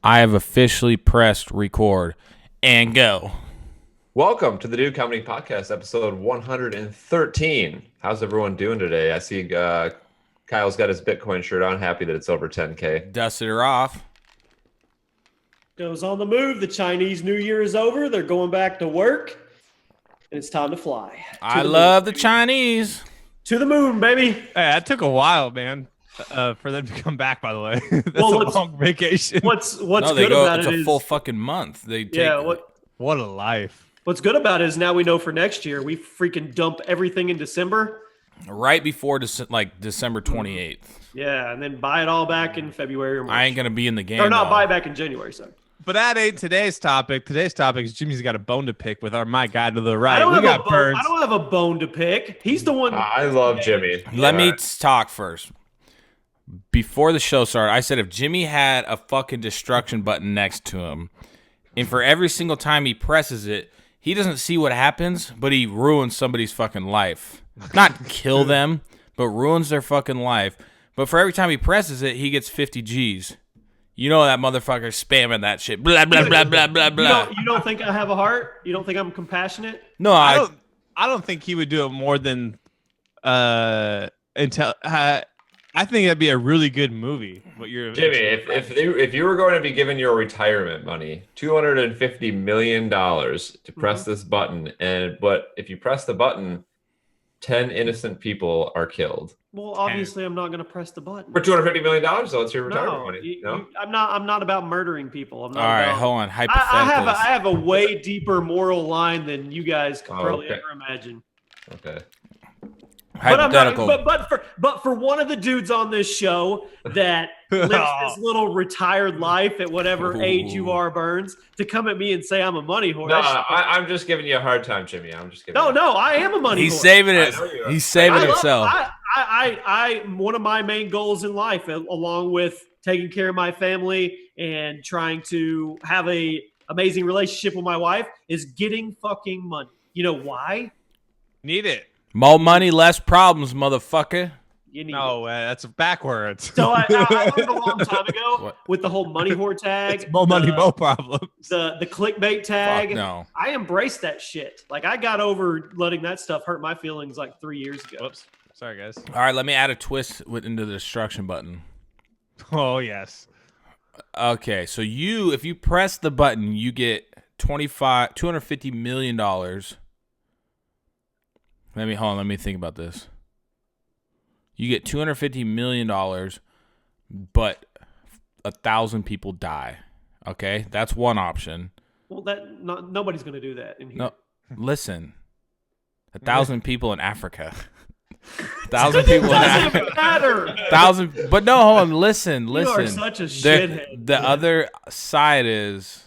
I have officially pressed record and go. Welcome to the Dude Comedy Podcast, episode 113. How's everyone doing today? I see Kyle's got his Bitcoin shirt on. Happy that it's over 10K. Dusted her off. Goes on the move. The Chinese New Year is over. They're going back to work. And it's time to fly. I love the Chinese. To the moon, baby. Hey, that took a while, man, for them to come back, by the way. That's Well, a long vacation. What's No, they good go. about It's it a is full fucking month. They take. yeah. What a life. What's good about it is now we know for next year we freaking dump everything in December. Right before December 28th. Yeah, and then buy it all back in February or March. I ain't gonna be in the game. or not though. buy it back in January. Sorry. But that ain't today's topic. Today's topic is Jimmy's got a bone to pick with my guy to the right. I don't got birds. I don't have a bone to pick. He's the one. I love Jimmy. Let me talk first. Before the show started, I said if Jimmy had a fucking destruction button next to him, and for every single time he presses it, he doesn't see what happens, but he ruins somebody's fucking life. Not kill them, but ruins their fucking life. But for every time he presses it, he gets 50 G's. You know that motherfucker's spamming that shit. Blah, blah, blah, blah, blah, blah. You don't think I have a heart? You don't think I'm compassionate? No, I don't think he would do it more than until I think that'd be a really good movie. What you're Jimmy, if you were going to be given your retirement money, $250 million to press this button, but if you press the button, 10 innocent people are killed. Well, obviously, I'm not going to press the button. For $250 million, though, it's your retirement money. No? I'm not about murdering people. I'm not. All right, about, hold on. I Hypotheticals. have a way deeper moral line than you guys could probably okay. ever imagine. Okay. But I'm Hypothetical. not. But for one of the dudes on this show that lives this little retired life at whatever age you are, Burns, to come at me and say I'm a money whore. No, I'm just giving you a hard time, Jimmy. I'm just kidding. No, I am a money He's whore. saving it. I know you are. He's saving himself. I one of my main goals in life, along with taking care of my family and trying to have a amazing relationship with my wife, is getting fucking money. You know why? need it. More money, less problems, motherfucker. You need No, it. that's backwards. So I learned a long time ago with the whole money whore tag, It's more money, more problems. the clickbait tag. Fuck no. I embraced that shit. Like I got over letting that stuff hurt my feelings like 3 years ago. Whoops. Sorry, guys. All right, let me add a twist into the destruction button. Oh, yes. Okay, so if you press the button, you get $250 million. Let me think about this. You get $250 million, but 1,000 people die. Okay, that's one option. Well, nobody's going to do that in here. No, listen, 1,000 people in Africa. 1,000 people in Doesn't Africa. matter. 1,000, but no, hold on. Listen. You are such a The shithead. other side is,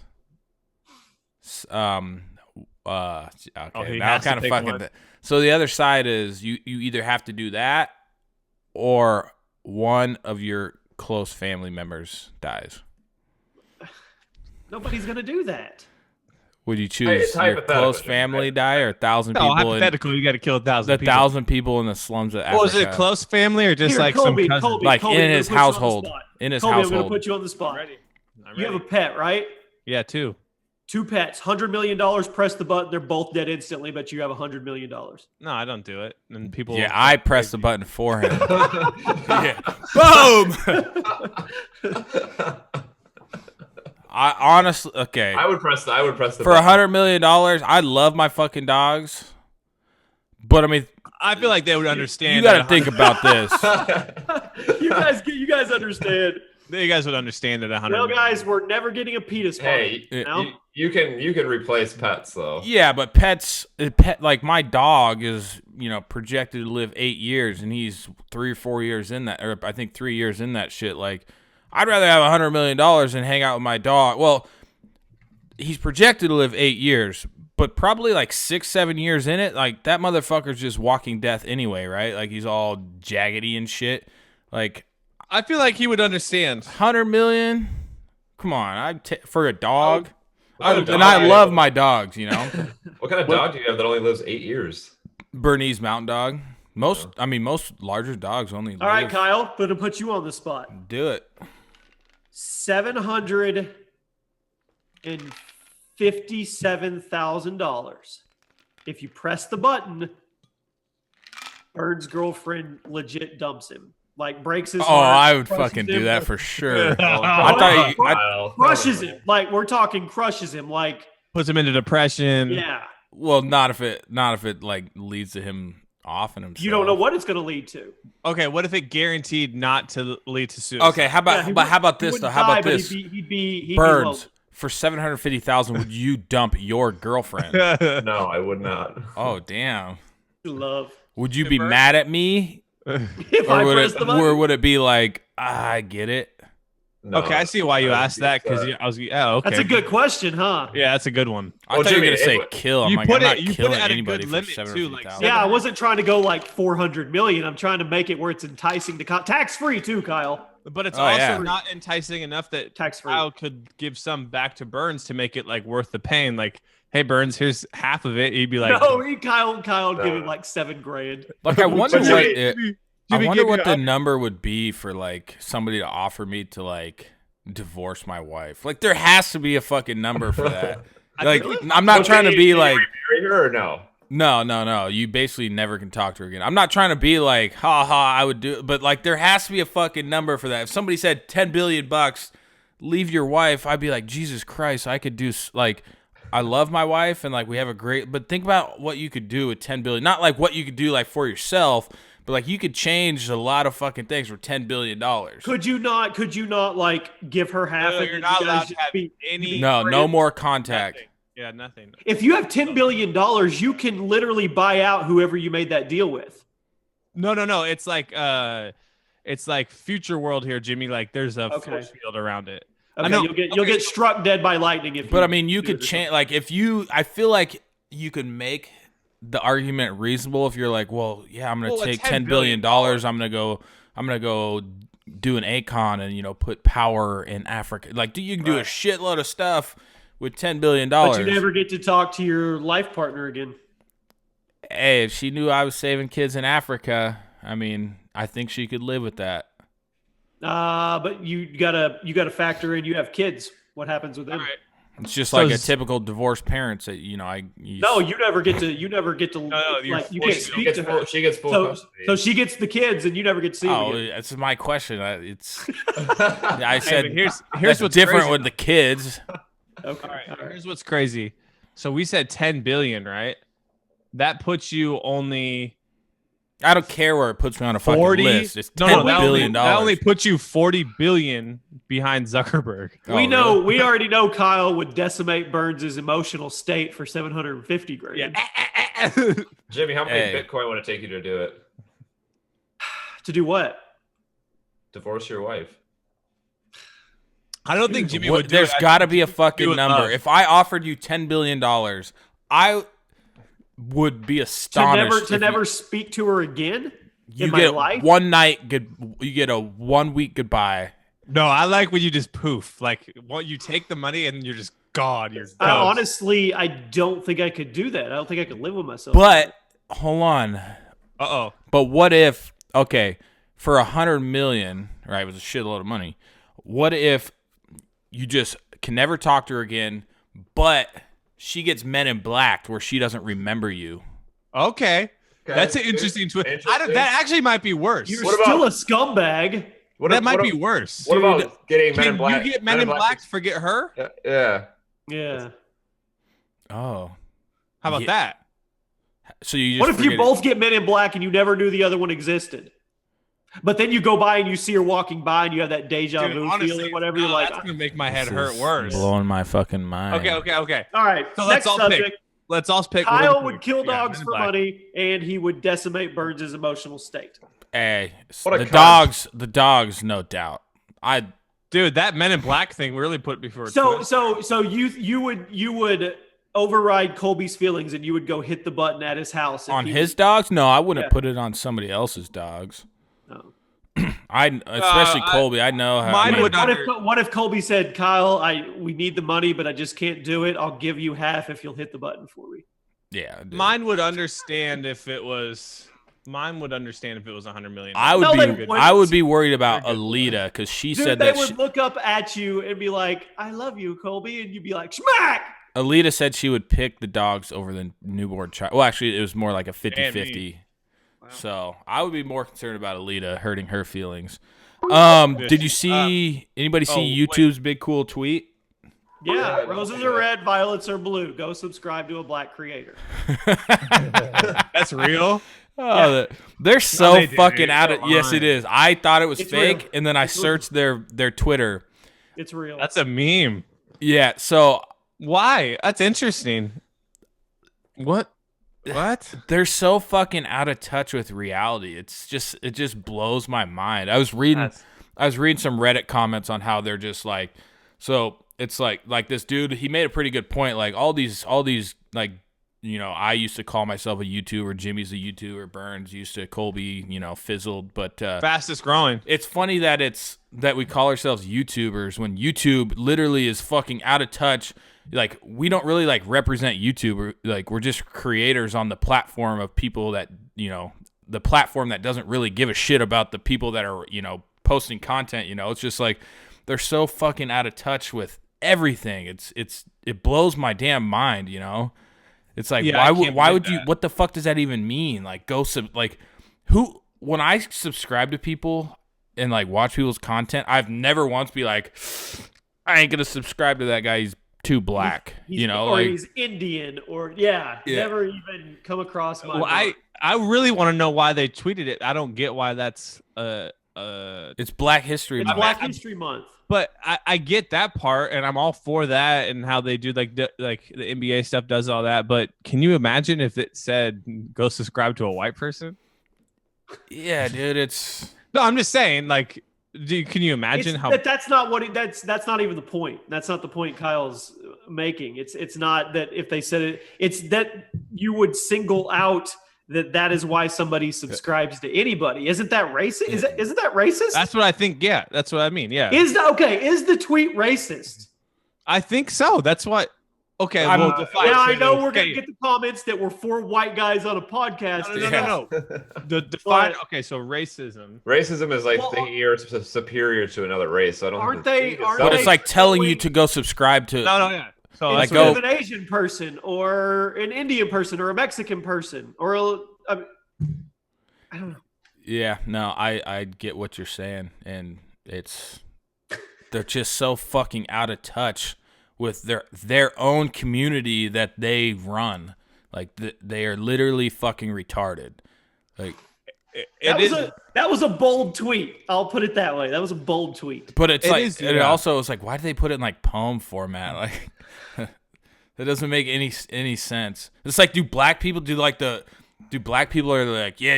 okay. he Now I'm has to kind of pick fucking. one. So the other side is you either have to do that, or one of your close family members dies. Nobody's going to do that. Would you Hey, choose it's your hypothetical, close Jimmy. family die or 1,000 No, people in hypothetically, you got to kill 1,000 the people. 1,000 people in the slums of Africa? Was it close family or just Here, like Colby, some cousin? Colby, Like Colby, in I'm gonna his put you on the household. spot. In his Colby, I'm going household. to put you on the spot. I'm You have a ready. pet, right? Yeah, 2. 2 pets, $100 million, press the button. They're both dead instantly, but you have $100 million. No, I don't do it. And people. Yeah, I pressed the button for him. Yeah. Boom. I honestly, okay. I would press the For $100 million, I love my fucking dogs, but I mean, I feel like they would understand. you got to at think about this. You guys understand. You guys would understand at 100. Well, guys, we're never getting a PETA spot. Hey, No? you can replace pets though. Yeah, but like my dog is, projected to live 8 years, and he's 3 or 4 years in that, or I think 3 years in that shit. Like, I'd rather have $100 million and hang out with my dog. Well, he's projected to live 8 years, but probably like 6, 7 years in it, like that motherfucker's just walking death anyway, right? Like he's all jaggedy and shit. Like I feel like he would understand. 100 million. Come on, for a dog. What kind of And dog do I you love have? my dogs, What kind of dog do you have that only lives 8 years? Bernese Mountain Dog. Most larger dogs only All right, live. Kyle, going to put you on the spot. Do it. 700 $57,000. If you press the button, Burns' girlfriend legit dumps him. Like breaks his Oh, heart. I would crushes fucking him, do that like, for sure. Oh, I thought you, I, Kyle. crushes him. Like we're talking crushes him. Like Puts him into depression. yeah. well, not if it like leads to him offing himself. You don't know what it's going to lead to. Okay, what if it guaranteed not to lead to suicide? Okay, how about Yeah, he but how about he this wouldn't though? How die, about but this? He'd be Burns, lonely. for $750,000, would you dump your girlfriend? No, I would not. Oh damn! Love. Would you be Burns? mad at me, If or I would press it, the button. or would it be like, I get it? No. Okay, I see why you I would asked be that because upset. I was. Oh, okay. That's a good question, huh? Yeah, that's a good one. I Well, thought you were Jimmy, gonna say it- kill. I'm you like, put I'm it- not you put it killing at a anybody good for limit, too, like, $750,000. Yeah, I wasn't trying to go like 400 million. I'm trying to make it where it's enticing to tax free too, Kyle. But it's Oh, also yeah. not enticing enough that Tax free. Kyle could give some back to Burns to make it like worth the pain. Like, hey Burns, here's half of it. He'd be like, No, Kyle would give No. him like $7,000. Like, I wonder But what Jimmy- it, I Jimmy, wonder give what me the a- number would be for like somebody to offer me to like divorce my wife. Like, there has to be a fucking number for that. Like, I'm not trying to be like, marry her or no? no. You basically never can talk to her again. I'm not trying to be like, I would do it, but like, there has to be a fucking number for that. If somebody said $10 billion, leave your wife, I'd be like, Jesus Christ, I could do like. I love my wife and like we have a great, but think about what you could do with 10 billion. Not like what you could do like for yourself, but like you could change a lot of fucking things for $10 billion. Could you not like give her half? No, and you're you not guys allowed just to have be- any. No more contact. Nothing. Yeah, nothing. If you have $10 billion, you can literally buy out whoever you made that deal with. No. It's like future world here, Jimmy. Like there's a Okay. force field around it. Okay, know. you'll get struck dead by lightning if. But you I mean, you do could it or change, like if you, I feel like you could make the argument reasonable if you're like, well, yeah, I'm going Well, to a take $10 $10 billion. I'm going to go do an ACON and, put power in Africa. Like, you can do a Right. shitload of stuff with $10 billion. But you never get to talk to your life partner again. Hey, if she knew I was saving kids in Africa, I mean, I think she could live with that. But you gotta factor in you have kids. What happens with them? All right. It's just So like a is- typical divorced parents that, No, you never get to. No, you're like you Well, can't speak to her. She gets full So, custody. so she gets the kids, and you never get to see them Oh, again. that's my question. It's I Hey, said but here's that's what's different crazy. with the kids. Okay, All right, all right. here's what's crazy. So we said 10 billion, right? That puts you only I don't care where it puts me on a fucking 40. list. It's No, $10 that billion. That only puts you 40 billion behind Zuckerberg. We know. We already know Kyle would decimate Burns' emotional state for $750,000. Yeah. Jimmy, how many Hey. Bitcoin would it take you to do it? To do what? Divorce your wife. I don't think Jimmy would do There's it. I got to think be a Jimmy would do fucking it number. love. If I offered you $10 billion, I would be To astonished. never speak to her again you in my get life? one night good. You get a 1 week goodbye. No, I like when you just poof. Like, what you take the money and you're just gone. You're I gone. honestly, I don't think I could do that. I don't think I could live with myself. But hold on. Uh-oh. But what if, okay, for 100 million, right, it was a shitload of money. What if you just can never talk to her again, but she gets Men in Black where she doesn't remember you? Okay. That's an interesting twist. That actually might be worse. You're What still about- a scumbag. That might be worse. What about getting Men in Can Black? you get Men in Black to forget her? Yeah. Yeah. Oh. How about Yeah. that? So you just What if you forget it. both get Men in Black and you never knew the other one existed? But then you go by and you see her walking by and you have that deja Dude, vu honestly, feeling, whatever. no, You're like, that's gonna make my head This hurt is worse. Blowing my fucking mind. Okay. all right, So next let's all subject. pick. Let's all pick. Kyle one would pick. kill Yeah, dogs Men in for Black. money, and he would decimate Burns' emotional state. Hey, What a the cunt. dogs, no doubt. Dude, that Men in Black thing really put me for a So, twist. so you would override Colby's feelings, and you would go hit the button at his house if On he his dogs? No, I wouldn't Yeah. put it on somebody else's dogs. No. Especially Colby. I know how. mine I mean, would not- What if Colby said, "Kyle, we need the money, but I just can't do it. I'll give you half if you'll hit the button for me." yeah. dude. Mine would understand if it was Mine would understand if it was 100 million. I would No, be they wouldn't. I would be worried about They're good. Alita because she Dude, said they that would look up at you and be like, "I love you, Colby," and you'd be like, "Smack!" Alita said she would pick the dogs over the newborn child. Well, actually, it was more like a 50-50. Wow. So I would be more concerned about Alita hurting her feelings. Did you see anybody see wait. YouTube's big cool tweet? Yeah, Yeah, roses are red, violets are blue. Go subscribe to a black creator. That's real. Oh, they're so they did. fucking You're out so of. Yes, it lying. is. I thought it was It's fake, real. and then I It's real. searched their Twitter. It's real. That's a meme. Yeah, so Why? That's interesting. What? What? they're so fucking out of touch with reality. It just blows my mind. I was reading some Reddit comments on how they're just like, so it's like this dude, he made a pretty good point. Like all these like, you know, I used to call myself a YouTuber, Jimmy's a YouTuber, Burns used to, Colby, you know, fizzled, but Fastest growing. it's funny that we call ourselves YouTubers when YouTube literally is fucking out of touch. Like we don't really like represent YouTube. Like we're just creators on the platform of people that, you know, the platform that doesn't really give a shit about the people that are, you know, posting content. You know, it's just like they're so fucking out of touch with everything. It blows my damn mind. You know, it's like Yeah, I can't why believe would you? that. What the fuck does that even mean? Like who? When I subscribe to people and like watch people's content, I've never once be like, I ain't gonna subscribe to that guy. He's too black. He's, You know, or like he's Indian, or yeah, never even come across my. Well, I really want to know why they tweeted it. I don't get why that's it's Black History It's Month. Black History Month. but I get that part, and I'm all for that, and how they do like the NBA stuff does all that. But can you imagine if it said go subscribe to a white person? Yeah, dude, it's No, I'm just saying. Like, can you imagine how? That's not what that's not even the point. That's not the point Kyle's making. It's not that if they said it, it's that you would single out that is why somebody subscribes to anybody. Isn't that racist? Isn't that racist? That's what I think. Yeah, that's what I mean. Yeah, Is the tweet racist? I think so. That's what. Okay, I'm- well, define. Now I know we're Okay. gonna get the comments that we're 4 white guys on a podcast. No. The define. Okay, so racism. Racism is like Well, thinking you're superior to another race. So I don't. Aren't think the they- tweet aren't itself- but it's like telling you to go subscribe to. No, yeah. So Like, that's Instead go- of an Asian person or an Indian person or a Mexican person or I don't know. Yeah, no, I get what you're saying, and they're just so fucking out of touch with their own community that they run. Like they are literally fucking retarded. Like, That was a bold tweet. I'll put it that way. That was a bold tweet. but it's It like is, it yeah. also is like, why do they put it in like poem format? Like that doesn't make any sense. It's like, do black people are like, yeah,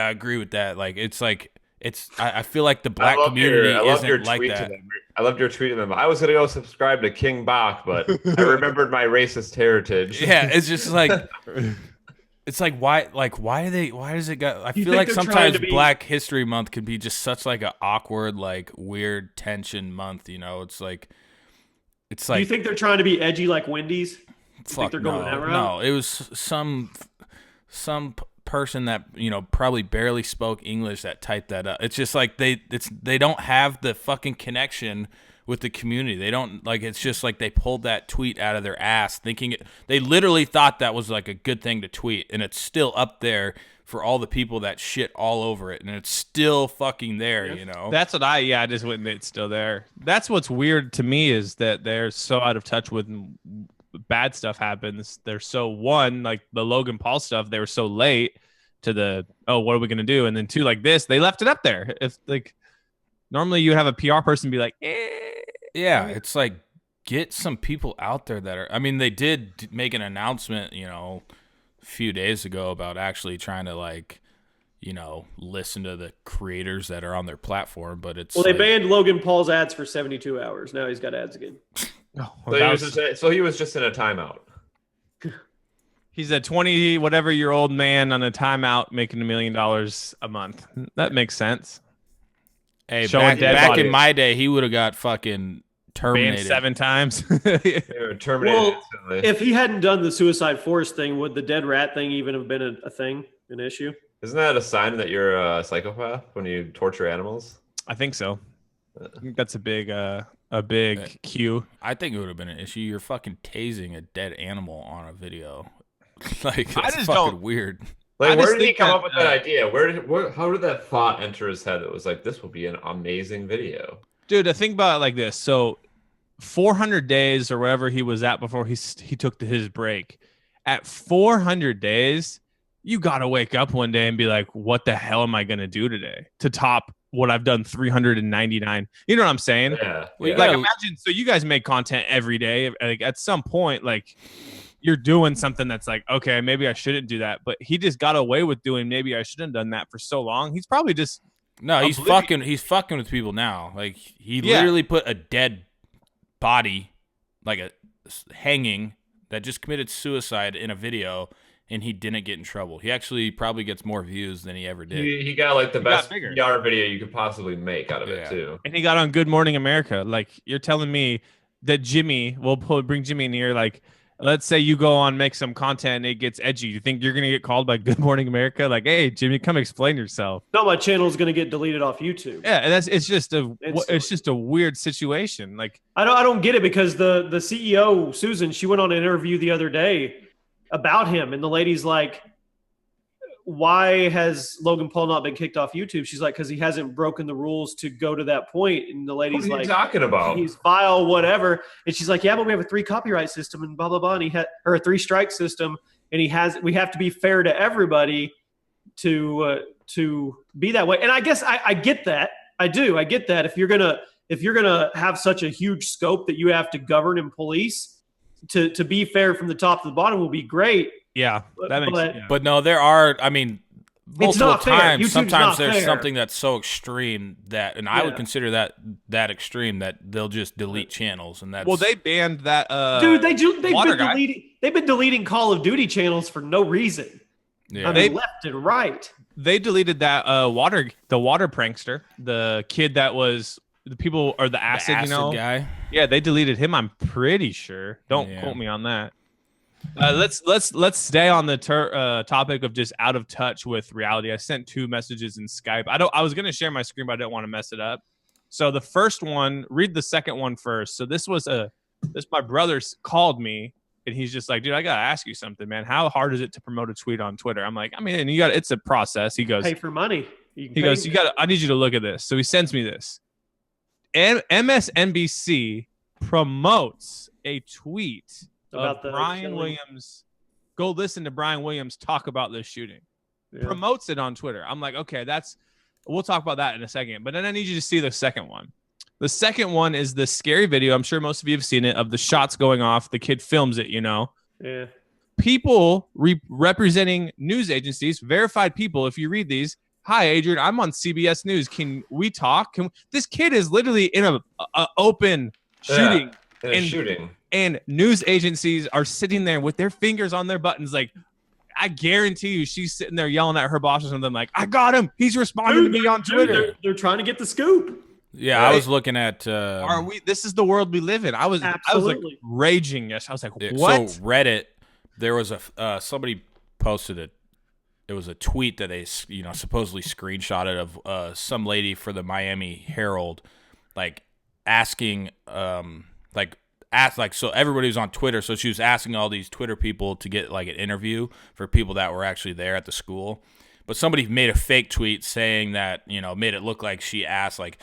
I agree with that. Like it's like I feel like the black community I loved your isn't like tweet to that. them. I loved your tweet to them. I was gonna go subscribe to King Bach, but I remembered my racist heritage. Yeah, it's just like it's like why does it go? I You feel think like they're trying sometimes to be- Black History Month can be just such like an awkward, like weird tension month. You know, it's like Do you think they're trying to be edgy like Wendy's? fuck they're going no, that route? no. It was some person that, you know, probably barely spoke English that typed that up. It's just like they don't have the fucking connection with the community. They don't, like, it's just like they pulled that tweet out of their ass thinking they literally thought that was like a good thing to tweet, and it's still up there for all the people that shit all over it, and it's still fucking there, you know. That's what I just went and it's still there. That's what's weird to me is that they're so out of touch with bad stuff happens. They're so like the Logan Paul stuff, they were so late to the, oh, what are we going to do? And then two, like this, they left it up there. If like normally you would have a PR person be like, Yeah, it's like get some people out there that are. I mean, they did make an announcement, you know, a few days ago about actually trying to, like, you know, listen to the creators that are on their platform. But it's Well, they like, banned Logan Paul's ads for 72 hours. Now he's got ads again. So he was just in a timeout. he's a 20 whatever year old man on a timeout making $1 million a month. That makes sense. hey, showing dead back bodies. in my day, he would have got fucking terminated. Banned 7 times. They were terminated Well, instantly. If he hadn't done the Suicide Forest thing, would the dead rat thing even have been a thing, an issue? Isn't that a sign that you're a psychopath when you torture animals? I think so. I think that's a big cue. I think it would have been an issue. You're fucking tasing a dead animal on a video. Like, that's just fucking don't- weird. Like, I where just did he think come that, up with that idea? How did that thought enter his head that was like, this will be an amazing video? Dude, I think about it like this. So 400 days or whatever he was at before he took his break. At 400 days, you got to wake up one day and be like, what the hell am I going to do today to top what I've done 399? You know what I'm saying? Yeah. Well, you yeah. Like, gotta- imagine, so you guys make content every day. Like, at some point, like, you're doing something that's like, okay, maybe I shouldn't do that. But he just got away with doing, maybe I shouldn't have done that for so long. He's probably just, No, he's Oblivion. fucking with people now. Like, he Yeah. literally put a dead body, like hanging, that just committed suicide in a video, and he didn't get in trouble. He actually probably gets more views than he ever did. He got like the He got best bigger. PR video you could possibly make out of it Yeah. too. and he got on Good Morning America. Like, you're telling me that Jimmy, bring Jimmy in here. Like, let's say you go on, make some content and it gets edgy. You think you're going to get called by Good Morning America? Like, hey, Jimmy, come explain yourself. No, my channel is going to get deleted off YouTube. Yeah. And it's just It's- it's just a weird situation. Like, I don't get it because the CEO Susan, she went on an interview the other day about him, and the lady's like, "Why has Logan Paul not been kicked off YouTube?" She's like, "Because he hasn't broken the rules to go to that point." And the What lady's are you like, talking about? "He's vile, whatever." And she's like, "Yeah, but we have a 3 copyright system and blah blah blah." And he had or a 3 strike system, and we have to be fair to everybody to be that way. And I guess I get that. I get that if you're gonna have such a huge scope that you have to govern and police, to be fair from the top to the bottom will be great. yeah, that makes But- yeah. But no, there are. I mean, multiple not fair. times. YouTube's Sometimes not there's fair. something that's so extreme that, and I would Yeah. consider that extreme that they'll just delete channels, and that's Well, they banned that. Dude, they've Water been guy. deleting Call of Duty channels for no reason. yeah. I mean, left and right. They deleted that the water prankster, the kid that was the people or the acid, you know. guy. Yeah, they deleted him. I'm pretty sure. Don't Yeah. quote me on that. Let's stay on the topic of just out of touch with reality. I sent 2 messages in Skype. I was gonna share my screen, but I didn't want to mess it up. So the first one, read the second one first. So this my brother called me and he's just like, dude, I gotta ask you something, man. How hard is it to promote a tweet on Twitter? I'm like, I mean, it's a process. He goes, Pay for money. he goes, I need you to look at this. So he sends me this. And MSNBC promotes a tweet About of the Brian killing. Williams. Go listen to Brian Williams talk about this shooting. Yeah. Promotes it on Twitter. I'm like, okay, we'll talk about that in a second. But then I need you to see the second one. The second one is the scary video. I'm sure most of you have seen it of the shots going off. The kid films it, you know. Yeah. People representing news agencies, verified people. If you read these, hi Adrian, I'm on CBS News. Can we talk? This kid is literally in a open shooting, In a and- shooting. and news agencies are sitting there with their fingers on their buttons. Like, I guarantee you, she's sitting there yelling at her boss or something. Like, I got him. He's responding to me on Twitter. They're trying to get the scoop. Yeah, Right. I was looking at. Are we? This is the world we live in. I was like Absolutely. raging. Yes, I was like, Yeah, what? So Reddit, there was somebody posted it. It was a tweet that they supposedly screenshotted of some lady for the Miami Herald, like asking so everybody was on Twitter, so she was asking all these Twitter people to get like an interview for people that were actually there at the school. But somebody made a fake tweet saying that, made it look like she asked like,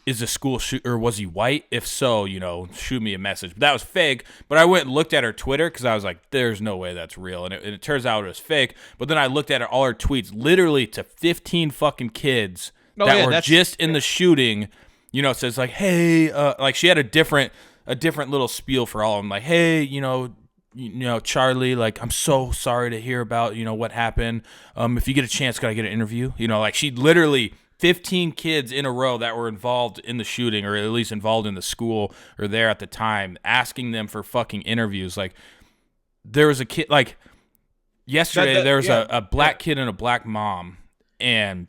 is the school shooter, was he white? If so, shoot me a message. But that was fake. But I went and looked at her Twitter because I was like, there's no way that's real. And it turns out it was fake. But then I looked at all her tweets, literally to 15 fucking kids that were just in the shooting. It says like, hey, like she had a different little spiel for all of them. Like, hey, Charlie, like, I'm so sorry to hear about, what happened. If you get a chance, gotta get an interview. Like she literally 15 kids in a row that were involved in the shooting, or at least involved in the school or there at the time, asking them for fucking interviews. Like, there was a kid, like, yesterday, there was a black kid and a black mom, and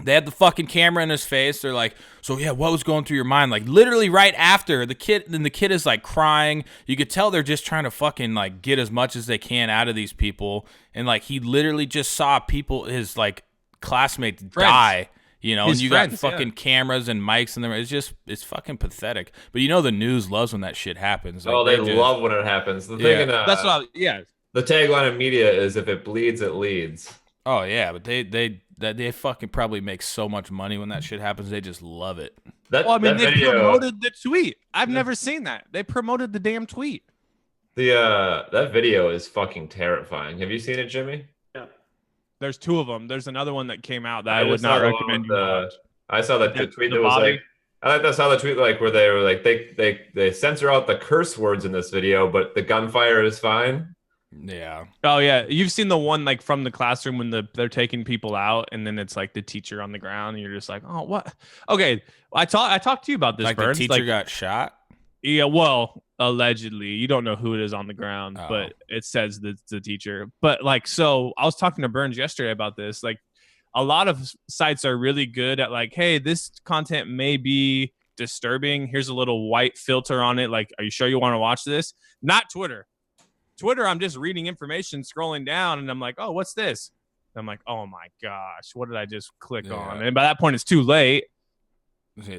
They had the fucking camera in his face. They're like, so yeah, what was going through your mind? Like literally right after the kid is like crying. You could tell they're just trying to fucking like get as much as they can out of these people. And like he literally just saw people, his like classmates die, you know, His and you friends, got fucking cameras and mics in there. It's fucking pathetic. But you know the news loves when that shit happens. Like, Oh, they love when it happens. The thing in, That's what. the tagline in media is if it bleeds, it leads. Oh yeah, but they fucking probably make so much money when that shit happens. They just love it. Well, I mean, that they video, promoted the tweet. I've never seen that. They promoted the damn tweet. that video is fucking terrifying. Have you seen it, Jimmy? Yeah. There's 2 of them. There's another one that came out that I just would saw not the one recommend. with You watch. I saw that The- tweet the that was body. like, I saw the tweet like where they were like they censor out the curse words in this video, but the gunfire is fine. Yeah. Oh yeah, you've seen the one like from the classroom when they're taking people out, and then it's like the teacher on the ground, and you're just like, oh what? Okay, I talked to you about this. Like Burns. the teacher got shot. Yeah, well, allegedly, you don't know who it is on the ground, Oh. but it says that it's the teacher. But like, so I was talking to Burns yesterday about this. Like, a lot of sites are really good at like, hey, this content may be disturbing. Here's a little white filter on it. Like, are you sure you want to watch this? Not Twitter. Twitter, I'm just reading information, scrolling down, and I'm like, oh, what's this? And I'm like, oh my gosh, what did I just click on? And by that point, it's too late. Okay,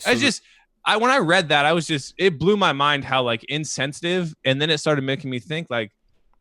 When I read that, it blew my mind how like insensitive. And then it started making me think like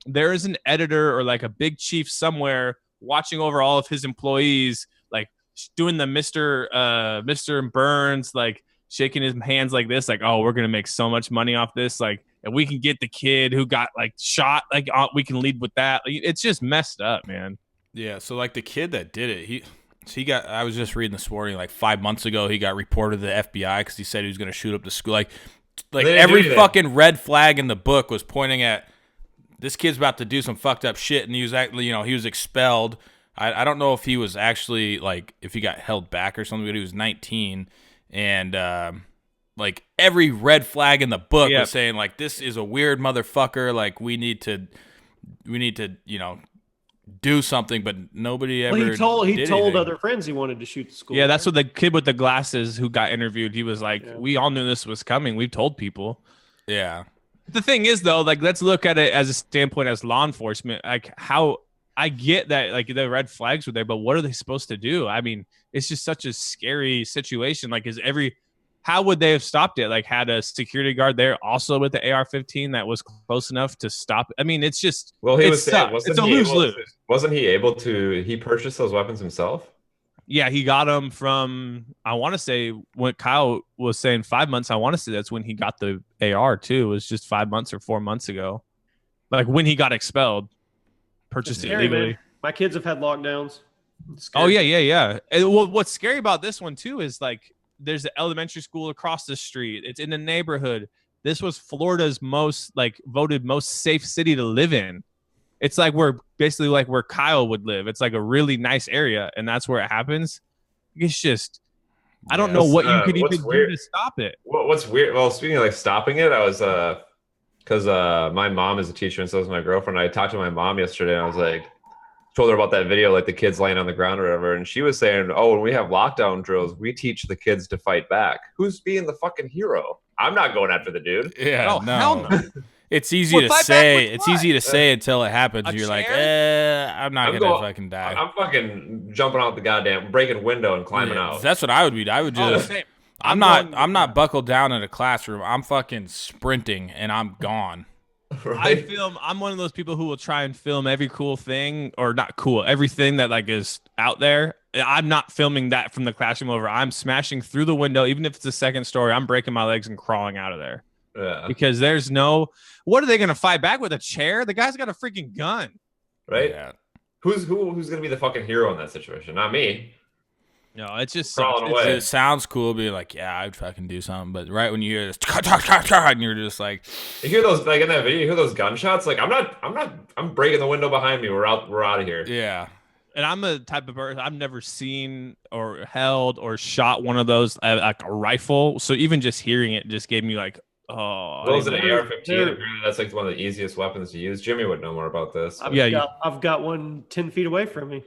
there is an editor or like a big chief somewhere watching over all of his employees, like doing the Mr. Burns, like shaking his hands like this, like, oh, we're going to make so much money off this. Like, and we can get the kid who got like shot. Like we can lead with that. Like, it's just messed up, man. Yeah, so like the kid that did it, he got. I was just reading this morning, like 5 months ago, he got reported to the FBI because he said he was going to shoot up the school. Like every fucking red flag in the book was pointing at this kid's about to do some fucked up shit, and he was actually, you know, he was expelled. I don't know if he was actually like if he got held back or something, but he was 19, and like every red flag in the book was saying like this is a weird motherfucker. Like we need to, you know, do something, but nobody ever. Well, he did told anything. other friends he wanted to shoot the school. Yeah, that's what the kid with the glasses who got interviewed. He was like, we all knew this was coming. We've told people. Yeah. The thing is, though, like let's look at it as a standpoint as law enforcement. Like how I get that, like the red flags were there, but what are they supposed to do? I mean, it's just such a scary situation. Like, how would they have stopped it? Like, had a security guard there also with the AR-15 that was close enough to stop? I mean, it's just it's a lose-lose. Wasn't he able to? He purchased those weapons himself. Yeah, he got them from, I want to say, when Kyle was saying 5 months, I want to say that's when he got the AR too. It was just 5 months or 4 months ago. Like when he got expelled, purchased it legally. Man. My kids have had lockdowns. Oh, yeah. And what's scary about this one too is like there's an elementary school across the street. It's in the neighborhood. This was Florida's voted most safe city to live in. It's like we're basically like where Kyle would live. It's like a really nice area, and that's where it happens. It's just, I don't know what you could even do to stop it. What's weird? Well, speaking of like stopping it, I was because my mom is a teacher and so is my girlfriend. I talked to my mom yesterday, and I was like, told her about that video, like the kids laying on the ground or whatever, and she was saying, "Oh, when we have lockdown drills, we teach the kids to fight back." Who's being the fucking hero? I'm not going after the dude. Yeah, Oh, hell no. It's easy to fight back say. with It's what? easy to say until it happens. A You're like, chair? I'm not I'm gonna going- fucking die. I'm fucking jumping out the goddamn breaking window and climbing Yeah, out. That's what I would be. I would Oh, just. same. I'm not buckled down in a classroom. I'm fucking sprinting and I'm gone. Right? I'm one of those people who will try and film every cool thing, or not cool, everything that like is out there. I'm not filming that from the classroom over. I'm smashing through the window, even if it's the second story. I'm breaking my legs and crawling out of there Yeah. because there's no. What are they going to fight back with, a chair? The guy's got a freaking gun. Right? Yeah. Who's gonna be the fucking hero in that situation? Not me. No, it's just Crawling sucks. away. It sounds cool, be like, yeah, I'd fucking do something. But right when you hear this, and you're just like, You hear those like in that video? You hear those gunshots? Like I'm breaking the window behind me. We're out of here. yeah. And I'm a type of person, I've never seen or held or shot one of those like a rifle. So even just hearing it just gave me like, oh. Those an Dude. AR-15. Apparently that's like one of the easiest weapons to use. Jimmy would know more about this. I've Yeah, got one 10 feet away from me.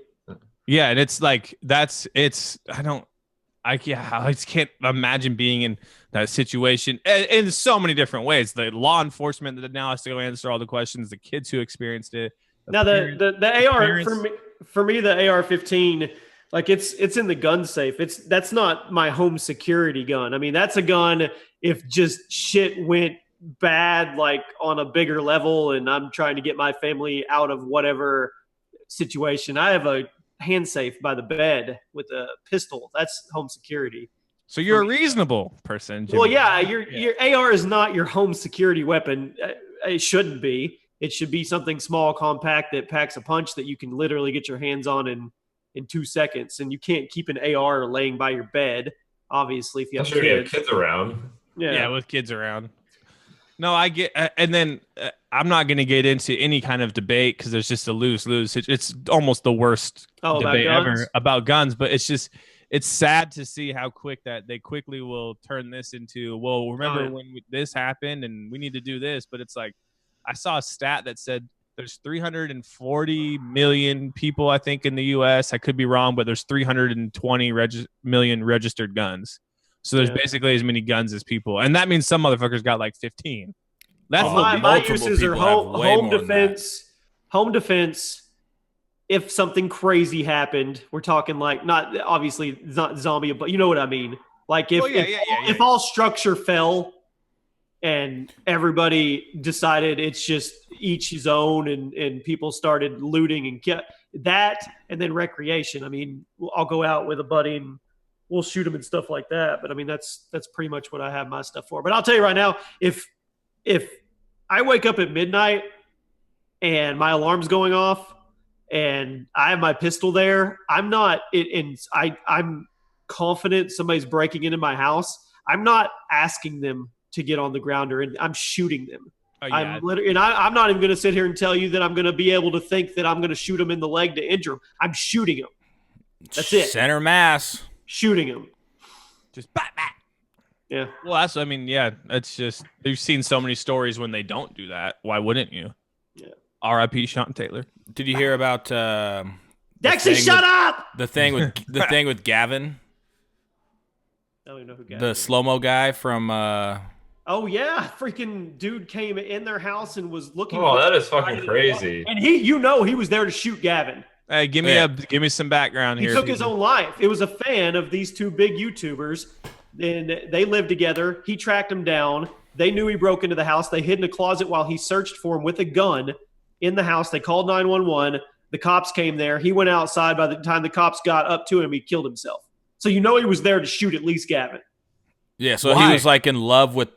Yeah, and it's like I just can't imagine being in that situation in so many different ways. The law enforcement that now has to go answer all the questions, the kids who experienced it. Now the AR parents. for me the AR-15, like it's in the gun safe. That's not my home security gun. I mean, that's a gun if just shit went bad, like on a bigger level, and I'm trying to get my family out of whatever situation. I have a hand safe by the bed with a pistol. That's home security. So you're a reasonable person, Jimmy. Well, yeah, your AR is not your home security weapon. It shouldn't be. It should be something small, compact that packs a punch that you can literally get your hands on in 2 seconds. And you can't keep an AR laying by your bed, obviously, if you have I'm sure you have kids. kids around. Yeah, with kids around. No, I get, and then I'm not going to get into any kind of debate because there's just a lose-lose. It's almost the worst debate ever about guns, but it's sad to see how quick that they quickly will turn this into, well, remember when this happened and we need to do this, but it's like, I saw a stat that said there's 340 million people, I think, in the U.S. I could be wrong, but there's 320 million registered guns. So there's basically as many guns as people. And that means some motherfuckers got like 15. That's my uses are home defense. Home defense. If something crazy happened, we're talking like not obviously not zombie, but you know what I mean. Like if all structure fell and everybody decided it's just each his own and people started looting and that, and then recreation. I mean, I'll go out with a buddy and we'll shoot them and stuff like that. But I mean, that's pretty much what I have my stuff for. But I'll tell you right now, if I wake up at midnight and my alarm's going off and I have my pistol there, I'm confident somebody's breaking into my house. I'm not asking them to get on the ground I'm shooting them. Oh, yeah. I'm not even going to sit here and tell you that I'm going to be able to think that I'm going to shoot them in the leg to injure them. I'm shooting them. That's it. Center mass. Shooting them. Just bat. Yeah. Well, it's just, you've seen so many stories when they don't do that. Why wouldn't you? Yeah. R.I.P. Sean Taylor. Did you hear about Dexy, shut up! The thing with Gavin? I don't even know who Gavin the slow-mo guy from Oh yeah, freaking dude came in their house and was looking. Oh, that is fucking crazy. And he was there to shoot Gavin. Hey, give me some background here. He took his own life. It was a fan of these two big YouTubers, and they lived together. He tracked him down. They knew he broke into the house. They hid in a closet while he searched for him with a gun in the house. They called 911. The cops came there. He went outside. By the time the cops got up to him, he killed himself. So he was there to shoot at least Gavin. Yeah, so he was like in love with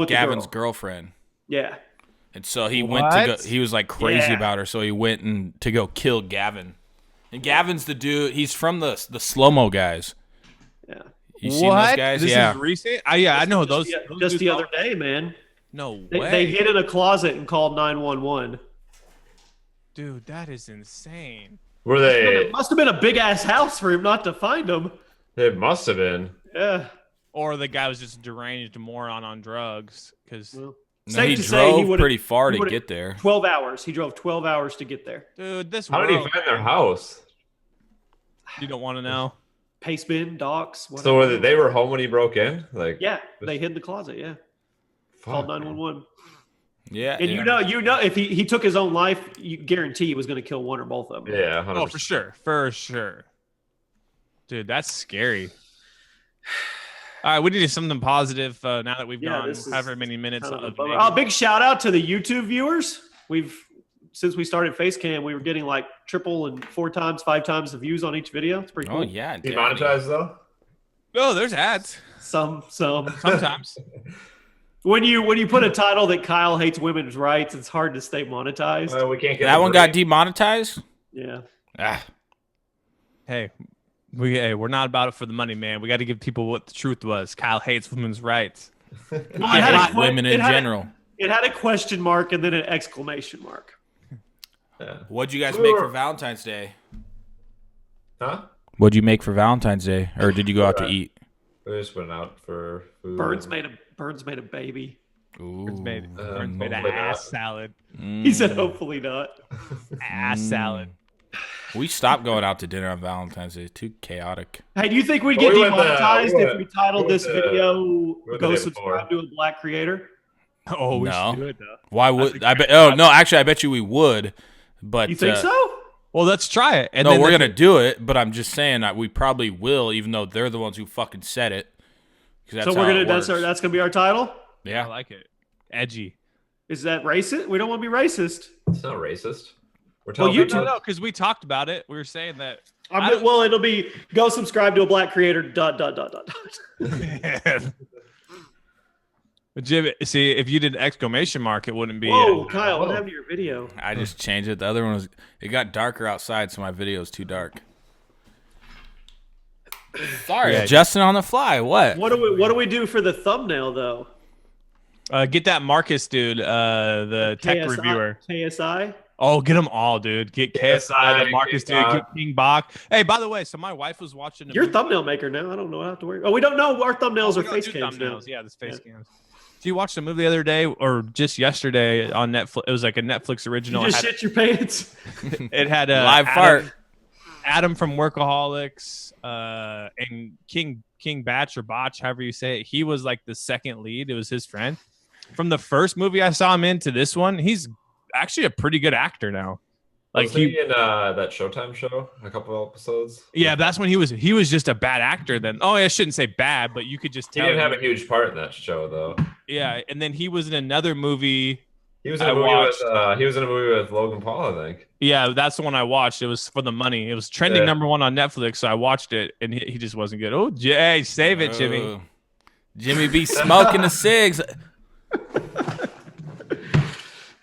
Gavin's girlfriend. Yeah. And so he went to go, he was like crazy about her, so he went to go kill Gavin. And Gavin's the dude, he's from the slow-mo guys. Yeah. You seen those guys? This is recent? I know those. Just the other day, man. No way. They hid in a closet and called 911. Dude, that is insane. Were they? It must have been a big-ass house for him not to find them. It must have been. Yeah. Or the guy was just deranged moron on drugs. Because he drove pretty far to get there. 12 hours. He drove 12 hours to get there. Dude, How did he find their house? You don't want to know. Paste bin, docks. Whatever. So they were home when he broke in? Yeah, they hid in the closet. Yeah. Called 911. Yeah. And you know, if he took his own life, you guarantee he was going to kill one or both of them. Yeah. 100%. Oh, for sure. Dude, that's scary. All right, we need something positive now that we've gone however many minutes. Big shout out to the YouTube viewers. Since we started Facecam, we were getting like triple and 4 times, 5 times the views on each video. It's pretty cool. Oh yeah, demonetized though. No, there's ads. Sometimes. When you put a title that Kyle hates women's rights, it's hard to stay monetized. We can't get that one got demonetized. Yeah. Hey, we're not about it for the money, man. We got to give people what the truth was. Kyle hates women's rights. I hate women in general. It had a question mark and then an exclamation mark. Yeah. What'd you guys make for Valentine's Day? Huh? What'd you make for Valentine's Day, or did you go out to eat? We just went out for food. Burns made a baby. Ooh. Burns made an ass salad. He said, "Hopefully not." Ass salad. We stopped going out to dinner on Valentine's Day. Too chaotic. Hey, do you think we'd Well, get we went demonetized we if went- we titled we went this to- video we went the "Go day subscribe before. to a black creator"? Oh, we No. should do it though. Why I would think I bet? that's- Oh no, actually, I bet you we would. But You think so? Well, let's try it. And No, then we're let's- gonna do it. But I'm just saying that we probably will, even though they're the ones who fucking said it. 'Cause that's So we're how gonna it that's works. that's gonna be our title. I Yeah. like it. Edgy. Is that racist? We don't want to be racist. It's not racist. We're Well, telling you people- No, because we talked about it. We were saying that. Well, it'll be go subscribe to a black creator. ... Jim, see, if you did exclamation mark, it wouldn't be. Whoa, Kyle, what happened to your video? I just changed it. The other one was it got darker outside, so my video is too dark. Sorry, Yeah. adjusting on the fly. What? What do we do for the thumbnail though? Get that Marcus dude, the tech KSI? reviewer. KSI. Oh, get them all, dude. Get KSI, the King Marcus dude, Bach. get King Bach. Hey, by the way, so my wife was watching. You're a thumbnail maker now. I don't know. I have to worry. Oh, we don't know. Our thumbnails are face cams now. Yeah, this face cams. So you watched a movie the other day, or just yesterday on Netflix? It was like a Netflix original. You just It had- shit your pants. It had Live fart. Adam from Workaholics, and King Batch or Botch, however you say it. He was like the second lead. It was his friend. From the first movie I saw him in to this one, he's actually a pretty good actor now. Like was he in that Showtime show a couple of episodes? yeah, that's when he was just a bad actor then. Oh, I shouldn't say bad, but you could just He tell. didn't have a huge part in that show though. Yeah, and then he was in another movie. He was in I a movie watched- with he was in a movie with Logan Paul, I think. Yeah, that's the one I watched. It was for the money. It was trending Yeah. number 1 on Netflix, so I watched it, and he just wasn't good. Oh, hey, save it, Jimmy. Jimmy be smoking the cigs.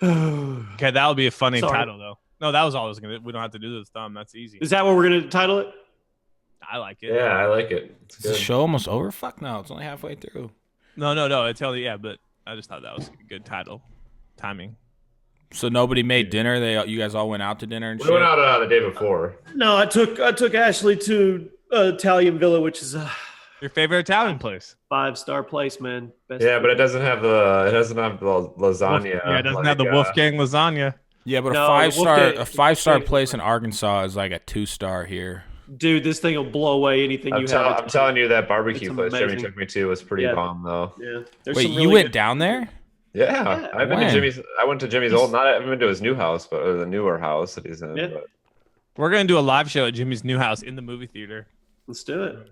Okay, that would be a funny Sorry. title though. No, that was all I was gonna. We don't have to do the thumb. That's easy. Is that what we're gonna title it? I like it. Yeah, I like it. It's Is the good. show almost over? Fuck no, it's only halfway through. No. It's totally yeah, but I just thought that was a good title. Timing. So nobody made dinner. You guys all went out to dinner and We shit. went out the day before. No, I took Ashley to Italian Villa, which is a Your favorite Italian place? 5-star place, man. Best Yeah, but it doesn't have the lasagna. Yeah, it doesn't like, have the Wolfgang lasagna. Yeah, but No, a five-star Wolfgang- place in Arkansas is like a 2-star here. dude, this thing will blow away anything you have. I'm telling you that barbecue It's place Jimmy amazing. took me to was pretty Yeah. bomb though. Yeah. There's Wait, some you really went good- down there? Yeah, I've been When? to Jimmy's. I went to Jimmy's old. Not I haven't been to his new house, but or the newer house that he's in. Yeah. But We're gonna do a live show at Jimmy's new house in the movie theater. Let's do it.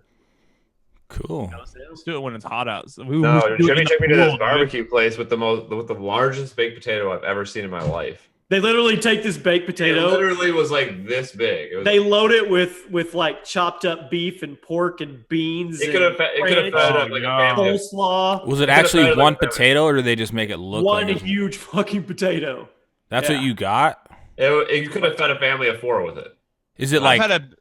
Cool. Let's do it when it's hot out. So no, should do it Jimmy in the took me to pool, this dude. barbecue place with the largest baked potato I've ever seen in my life. They literally take this baked It potato. literally was like this big. It was. They load it with like chopped up beef and pork and beans. It could have fed ranch, like a family. of- coleslaw. Was it could've actually fed it like one a family. potato, or did they just make it look One like it was- huge fucking potato. That's yeah. what you got? You could have fed a family of 4 with it. Is it I've like had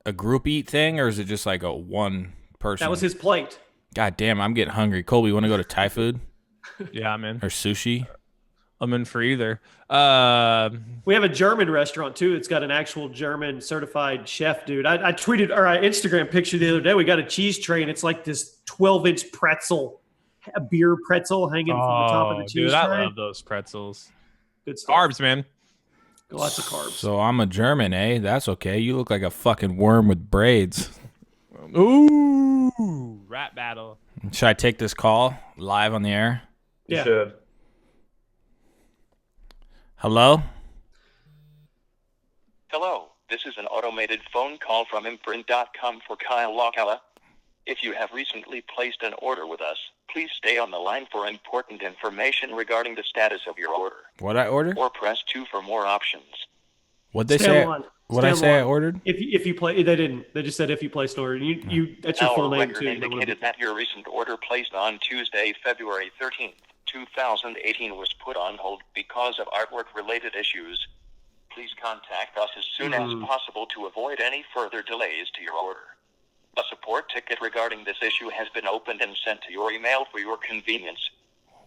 a group eat thing, or is it just like a one person? That was his plate. God damn, I'm getting hungry. Colby, you want to go to Thai food yeah, I'm in. or sushi? I'm in for either. We have a German restaurant too. It's got an actual German certified chef, dude. I tweeted or I Instagram picture the other day. We got a cheese tray and it's like this 12-inch pretzel, a beer pretzel hanging from the top of the cheese dude, I tray. love those pretzels. Good stuff. Carbs, man. Lots of carbs. So I'm a German, eh? That's okay. You look like a fucking worm with braids. Ooh, rap battle. Should I take this call live on the air? You Yeah. should. Hello? Hello, this is an automated phone call from imprint.com for Kyle Lockala. If you have recently placed an order with us, please stay on the line for important information regarding the status of your order, What'd I order? or press 2 for more options. What'd they Stay say? on the line. What'd Stay I on the say I line. ordered? If you play, they didn't. They just said if you placed an order. You that's your Our full name record too. You don't wanna indicated be- that your recent order placed on Tuesday, February 13th, 2018 was put on hold because of artwork-related issues. Please contact us as soon as possible to avoid any further delays to your order. A support ticket regarding this issue has been opened and sent to your email for your convenience.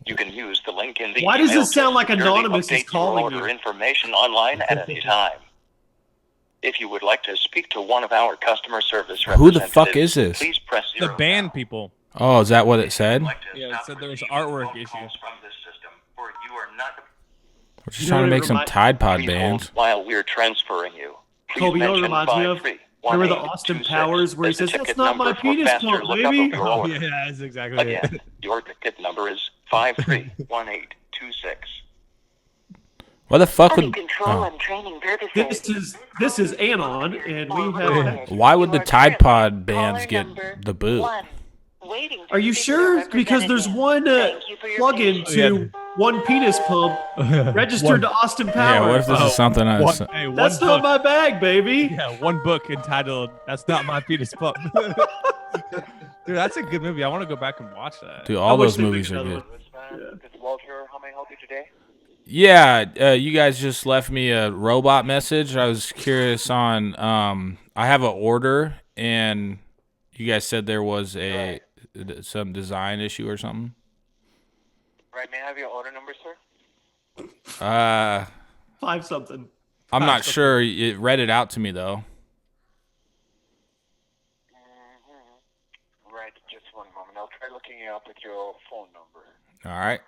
You can use the link in the Why does email this sound to like securely Anonymous is update calling your order you? information online at any time. If you would like to speak to one of our customer service Who the fuck representatives, is this? please press The 0 band now. people. Oh, is that what it said? Yeah, it said there was Stop artwork receiving phone issue. calls from this system, or you are not. We're just You trying to know what make it some remi- Tide Pod Please bands. hold while we're transferring you. Please Kobe, you know what it mention reminds me of? 531826. Remember the Austin Powers where he The says, ticket "That's not my number for penis faster pump, lookup baby." of your Oh order. yeah, that's exactly Again, it. your ticket number is 531826. Why the fuck Quality would? control Oh. and training purposes. This is Anon, and we have. Why would the Tide Pod bands get the boot? One. Waiting to Are you speak with a sure? Because there's representative. one Thank you for your plug-in patience. to one penis pump registered to Austin Powers. Yeah, what if this is something else? That's not my bag, baby. Yeah, one book entitled "That's Not My Penis Pump." Dude, that's a good movie. I want to go back and watch that. Dude, all wish those they would movies make are another good. This is Walter. How may I help you today? Yeah, you guys just left me a robot message. I was curious on. I have an order, and you guys said there was some design issue or something. Right, may I have your order number, sir? 5 something. I'm not sure. It read it out to me though. Right, just one moment. I'll try looking you up with your phone number. All right.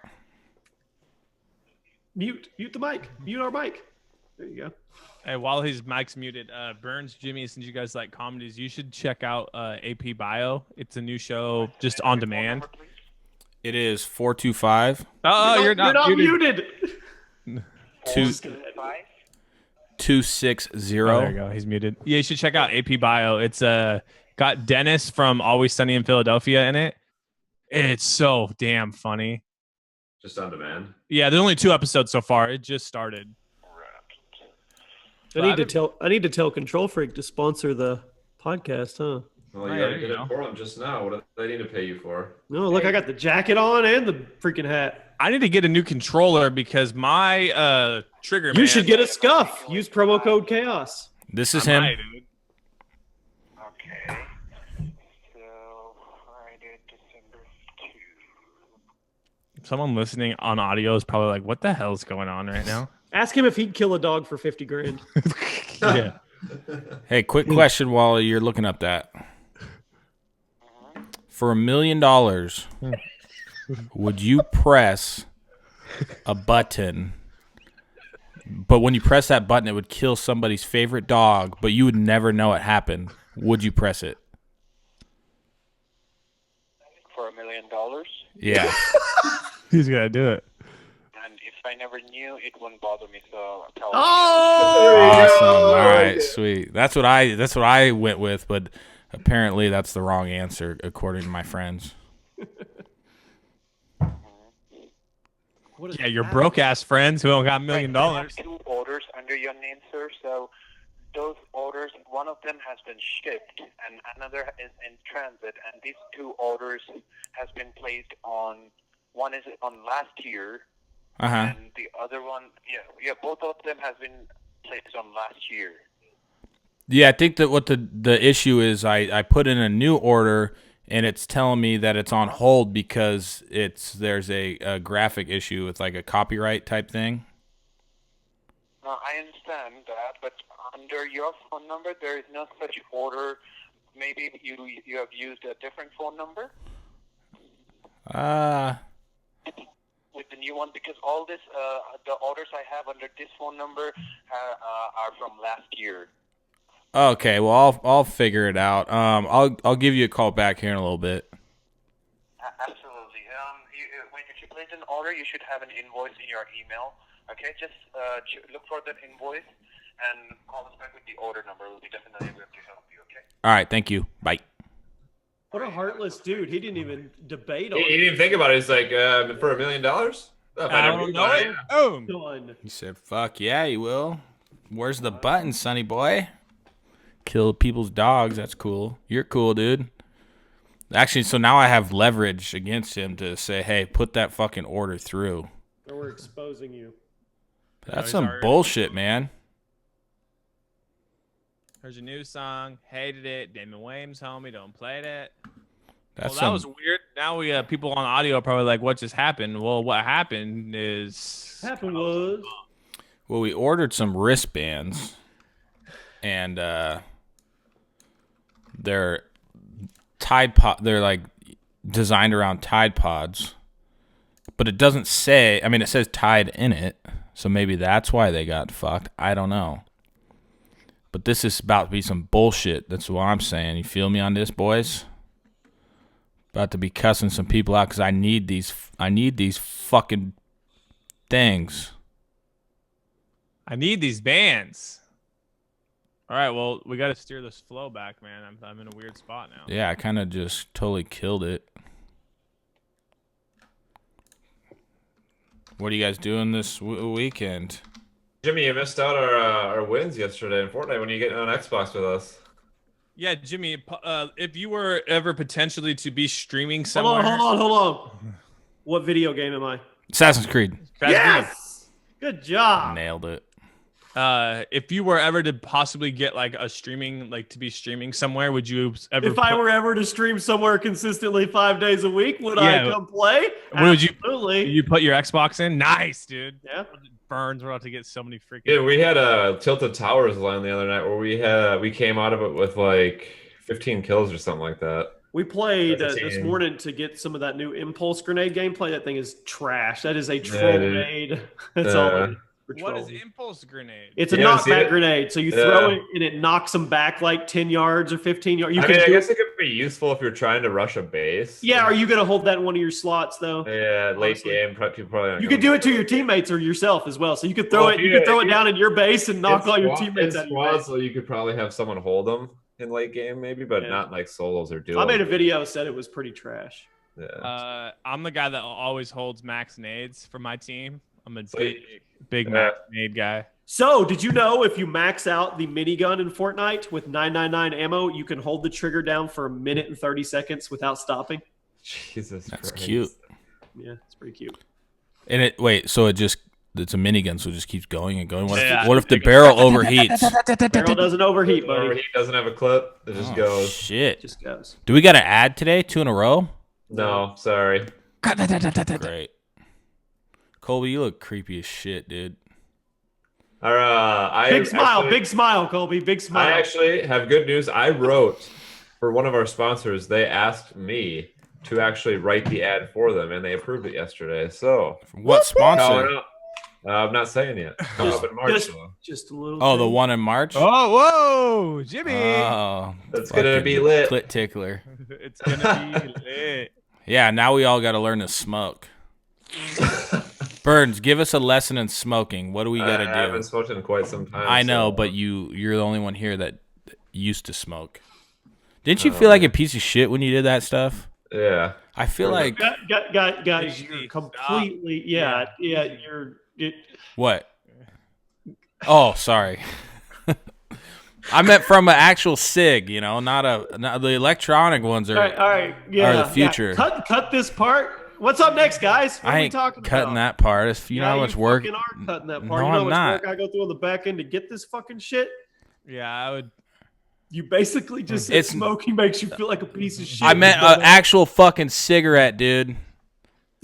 Mute the mic. Mute our mic. There you go. Hey, while his mic's muted, Burns, Jimmy, since you guys like comedies, you should check out AP Bio. It's a new show just on demand. It is 425 Oh, you're not muted. 260. Oh, there you go. He's muted. Yeah, you should check out AP Bio. It's got Dennis from Always Sunny in Philadelphia in it. It's so damn funny. Just on demand. Yeah, there's only 2 episodes so far. It just started. I need to tell Control Freak to sponsor the podcast, huh? Well, Oh, you yeah, already there did you it for them just now. What do they need to pay you for? No, look, I got the jacket on and the freaking hat. I need to get a new controller because my trigger. You should get a scuff. Use promo code Chaos. This is him. Okay. So, Friday, December 2. Someone listening on audio is probably like, "What the hell is going on right now?" Ask him if he'd kill a dog for 50 grand. Yeah. Hey, quick question while you're looking up that. For $1 million, would you press a button, but when you press that button, it would kill somebody's favorite dog, but you would never know it happened? Would you press it? For $1 million, Yeah. He's gonna do it. and if I never knew, it wouldn't bother me. So, I'll tell Awesome. All right, sweet. That's what I went with, but apparently that's the wrong answer according to my friends. Yeah, your broke ass friends who don't got $1 million. I have 2 orders under your name, sir. So, those orders, one of them has been shipped, and another is in transit. And these 2 orders has been placed on. One is on last year, and the other one, both of them has been placed on last year. Yeah, I think that what the issue is, I put in a new order and it's telling me that it's on hold because there's a graphic issue with like a copyright type thing. Now, I understand that, but under your phone number, there is no such order. Maybe you have used a different phone number with the new one, because all this the orders I have under this phone number are from last year. Okay, well I'll figure it out. I'll give you a call back here in a little bit. Absolutely. When you place an order, you should have an invoice in your email. Okay, just look for that invoice and call us back with the order number. We'll be definitely able to help you. Okay. All right, thank you. Bye. What a heartless dude. He didn't even debate on He didn't even think about it. He's like, for $1 million? I don't know it. Boom. Done. He said, "Fuck yeah, you will." Where's the button, sonny boy? Kill people's dogs. That's cool. You're cool, dude. Actually, so now I have leverage against him to say, "Hey, put that fucking order through." Or we're exposing you. That's he's some already- bullshit, man. There's a new song. Hated it. Damon Wayans, homie, don't play that. That's Well, that some. was weird. Now we people on audio are probably like, "What just happened?" Well, what happened is Happened was Well, we ordered some wristbands, and they're Tide Pod. They're like designed around Tide Pods, but it doesn't say. I mean, it says Tide in it, so maybe that's why they got fucked. I don't know. But this is about to be some bullshit. That's what I'm saying. You feel me on this, boys? About to be cussing some people out because I need these fucking things. I need these bands. All right, well, we got to steer this flow back, man. I'm in a weird spot now. Yeah, I kind of just totally killed it. What are you guys doing this weekend? Jimmy, you missed out our wins yesterday in Fortnite when you get on Xbox with us. Yeah, Jimmy, if you were ever potentially to be streaming somewhere. Hold on. What video game am I? Assassin's Creed. Yes! Good job. Nailed it. If you were ever to possibly get like a streaming, like to be streaming somewhere, would you ever? If I were ever to stream somewhere consistently 5 days a week, would I come play? Would you? Absolutely. You put your Xbox in? Nice, dude. Yeah. Burns. We're about to get so many freaking. Yeah, we had a Tilted Towers line the other night where we came out of it with like 15 kills or something like that. We played As a this team. morning to get some of that new Impulse Grenade gameplay. That thing is trash. That is a troll grenade. That's all it is. What is Impulse Grenade? It's a You haven't seen knockback it? grenade. So you throw it and it knocks them back like 10 yards or 15 yards. I guess it could be useful if you're trying to rush a base. Yeah, are you going to hold that in one of your slots though? Yeah, late Honestly. game. People probably aren't You gonna could do it to play. your teammates or yourself as well. So you could throw Well, it. if You you- could throw if it you- down in your base and knock In all your squad- teammates in out of your squads, base. so you could probably have someone hold them in late game, maybe, but Yeah. not like solos or duos. I made a video said it was pretty trash. Yeah. I'm the guy that always holds max nades for my team. I'm a Sweet. big Yeah. max nade guy. So, did you know if you max out the minigun in Fortnite with 999 ammo, you can hold the trigger down for 1 minute and 30 seconds without stopping? Jesus That's Christ. cute. Yeah, it's pretty cute. And so it's a minigun, so it just keeps going and going. Yeah. What if the barrel overheats? Barrel doesn't overheat, buddy. Or he doesn't have a clip. It just Oh, goes. shit. Just goes. Do we got to add today? 2 in a row? No, sorry. Great. Colby, you look creepy as shit, dude. Big smile, Colby. Big smile. I actually have good news. I wrote for one of our sponsors. They asked me to actually write the ad for them, and they approved it yesterday. So What sponsor? no, I'm not saying yet. Just- But March, just- though. Just a little. Oh, the thing. one in March? Oh, whoa, Jimmy! Oh, That's gonna fucking be lit. Clit tickler. It's gonna be lit. Yeah, now we all got to learn to smoke. Burns, give us a lesson in smoking. What do we got I to haven't do? smoked in quite some time. I know, so- but you're the only one here that used to smoke. Didn't you feel like a piece of shit when you did that stuff? yeah. I feel like Guys, Jimmy, you're stop. completely. Yeah. what? Oh, sorry. I meant from an actual cig, not the electronic ones are. All right. Yeah. the future. Yeah. Cut this part. What's up next, guys? What I are we ain't talking cutting about? that part. If you know how Yeah, much work. fucking are cutting that No, part. You know how I'm much not. work I go through on the back end to get this fucking shit? Yeah, I would. You basically just said It's- smoking makes you feel like a piece of shit. I meant You an dumbass. actual fucking cigarette, dude.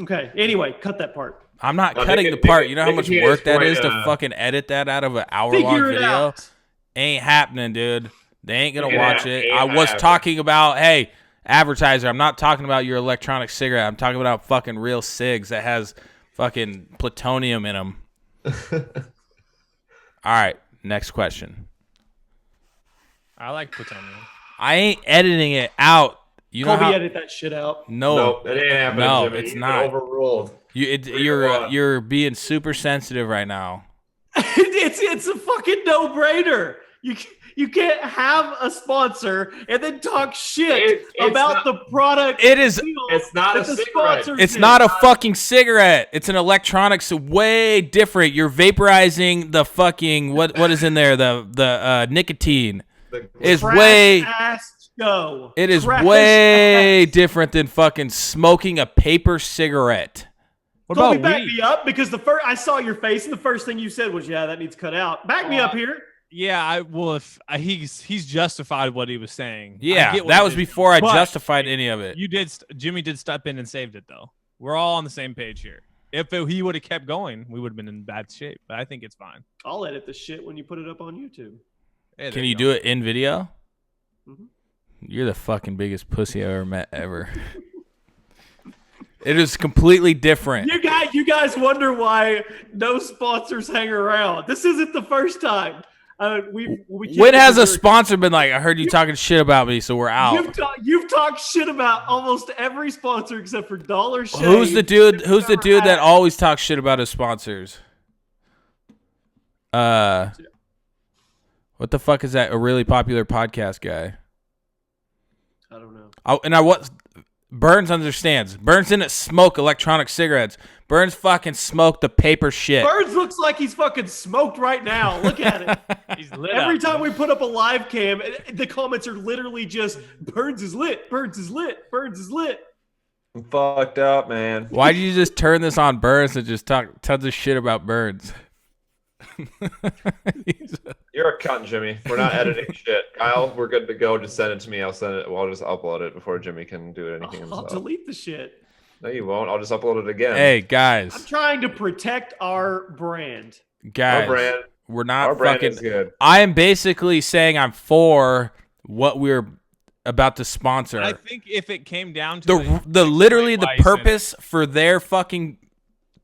Okay. Anyway, cut that part. I'm not No, cutting make the it- part. make You know how it much here work is that quite, is to fucking edit that out of an hour-long Figure it video? out. Ain't happening, dude. They ain't gonna Ain't watch hap- it. ain't I was happening. talking about, hey, advertiser. I'm not talking about your electronic cigarette. I'm talking about fucking real cigs that has fucking plutonium in them. All right, next question. I like plutonium. I ain't editing it out. You know Colby, how? edit that shit out. No, Nope, it ain't happening. No, Jimmy. it's You've been not. overruled. you're being super sensitive right now. it's a fucking no-brainer. You can't have a sponsor and then talk shit It's about not- the product. It is. deal It's not that a the cigarette. sponsor It's did. not a fucking cigarette. It's an electronics way different. You're vaporizing the fucking what is in there? The nicotine is Trash way ass show. it is Trash way ass. different than fucking smoking a paper cigarette. What Colby, about back weed? me up because the first I saw your face and the first thing you said was, "Yeah, that needs cut out." Back me up here. Yeah, if he's justified what he was saying. I Yeah, get what that he was did. before I But justified any of it. You did. Jimmy did step in and saved it though. We're all on the same page here. If he would have kept going, we would have been in bad shape. But I think it's fine. I'll edit the shit when you put it up on YouTube. Hey, Can you do it in video? Mhm. You're the fucking biggest pussy I've ever met ever. It is completely different. You guys wonder why no sponsors hang around. This isn't the first time. When has a sponsor been like, I heard you talking shit about me, so we're out? You've talked shit about almost every sponsor except for Dollar Shave. Who's the dude that always talks shit about his sponsors? What the fuck is that? A really popular podcast guy. I don't know. Burns understands. Burns didn't smoke electronic cigarettes. Burns fucking smoked the paper shit. Burns looks like he's fucking smoked right now. Look at it. He's lit Every up. time we put up a live cam, the comments are literally just Burns is lit, Burns is lit, Burns is lit. I'm fucked up, man. Why did you just turn this on Burns and just talk tons of shit about Burns? You're a cunt, Jimmy. We're not editing shit. Kyle, we're good to go. Just send it to me. I'll send it. Well, I'll just upload it before Jimmy can do anything I'll himself. delete the shit. No, you won't. I'll just upload it again. Hey I'm guys, trying to protect our brand. guys, Our brand. we're not Our brand fucking. is good. I am basically saying I'm for what we're about to sponsor. I think if it came down to the literally the why you said it. purpose for their fucking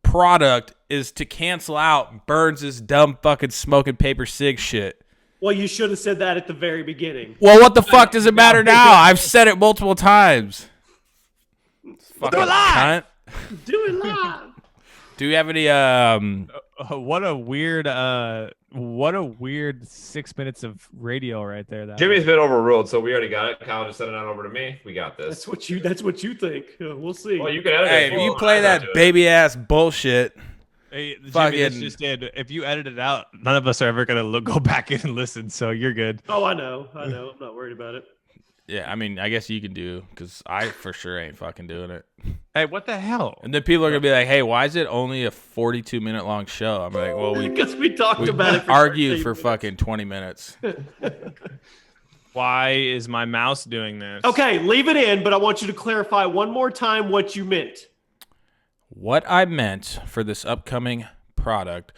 product is to cancel out Burns' dumb fucking smoking paper cig shit. Well, you should have said that at the very beginning. Well, what the fuck does it matter now? I've said it multiple times. Fucking cunt. Do it live. Do you have any what a weird 6 minutes of radio right there. That Jimmy's been overruled, so we already got it. Kyle, just send it on over to me. We got this. That's what you think. We'll see. Well, you can edit Hey, it. if you play that baby ass bullshit, Hey, Jimmy, fucking- that's just it. If you edit it out, none of us are ever gonna go back in and listen. So you're good. Oh, I know. I'm not worried about it. yeah, I mean, I guess you can do because I for sure ain't fucking doing it. Hey, what the hell? And then people are gonna be like, "Hey, why is it only a 42-minute long show?" I'm like, "Well, we Because we talked about it. For argued 13 for minutes. fucking 20 minutes." Why is my mouse doing this? Okay, leave it in, but I want you to clarify one more time what you meant. What I meant for this upcoming product,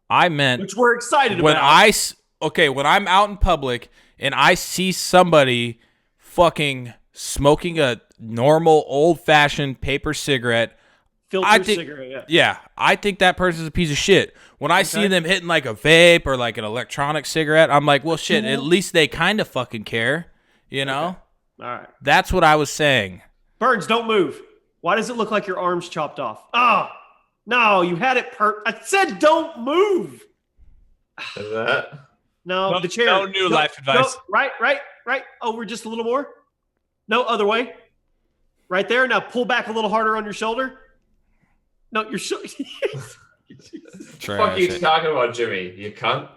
I meant Which we're excited when about. when I'm out in public and I see somebody fucking smoking a normal old-fashioned paper cigarette, Filter I think- cigarette, yeah. I think that person's a piece of shit. When I see them hitting like a vape or like an electronic cigarette, I'm like, well, shit, at least they kind of fucking care, you know? All right. That's what I was saying. Burns, don't move. Why does it look like your arm's chopped off? Oh, no, you had it I said don't move. Is that? No, the chair. no new life advice. Right. Over just a little more. No, other way. Right there. Now pull back a little harder on your shoulder. No, your shoulder. Fuck you talking about, Jimmy? You cunt.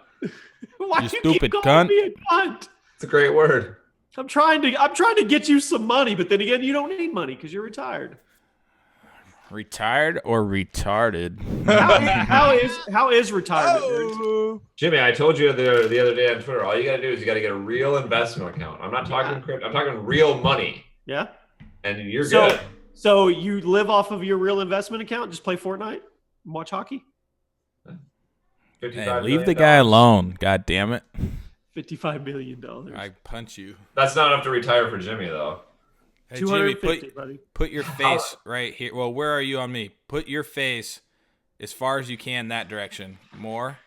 Why You you stupid keep calling cunt. me a cunt? It's a great word. I'm trying to get you some money, but then again, you don't need money because you're retired. Retired or retarded? How is retirement? Burns? Jimmy, I told you the other day on Twitter, all you got to do is you got to get a real investment account. I'm not talking crypto. I'm talking real money. Yeah. And you're So- good. So you live off of your real investment account? Just play Fortnite and watch hockey? Hey, $55 leave the million. guy alone. God damn it. $55 million. I punch you. That's not enough to retire for Jimmy, though. Hey, Jimmy, 250, buddy. put your face right here. Well, where are you on me? Put your face as far as you can that direction. More.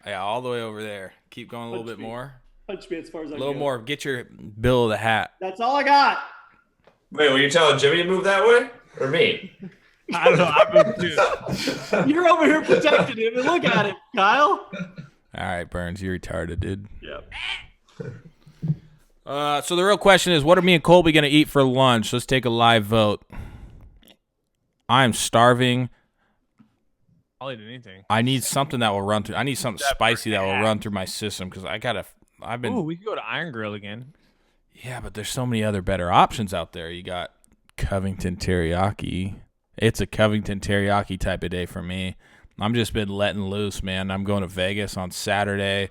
Yeah, all the way over there. Keep going a little bit more. Punch me as far as I A can. little more. Get your bill of the hat. That's all I got. Wait, were you telling Jimmy to move that way? Or me? I don't know. I moved too. You're over here protecting him, and look at it, Kyle. All right, Burns, you're retarded, dude. Yep. So the real question is, what are me and Colby gonna eat for lunch? Let's take a live vote. I'm starving. I'll eat anything. I need something that will run through. I need something spicy that will run through my system because I've been. Ooh, we could go to Iron Grill again. Yeah, but there's so many other better options out there. You got Covington teriyaki. It's a Covington teriyaki type of day for me. I'm just been letting loose, man. I'm going to Vegas on Saturday.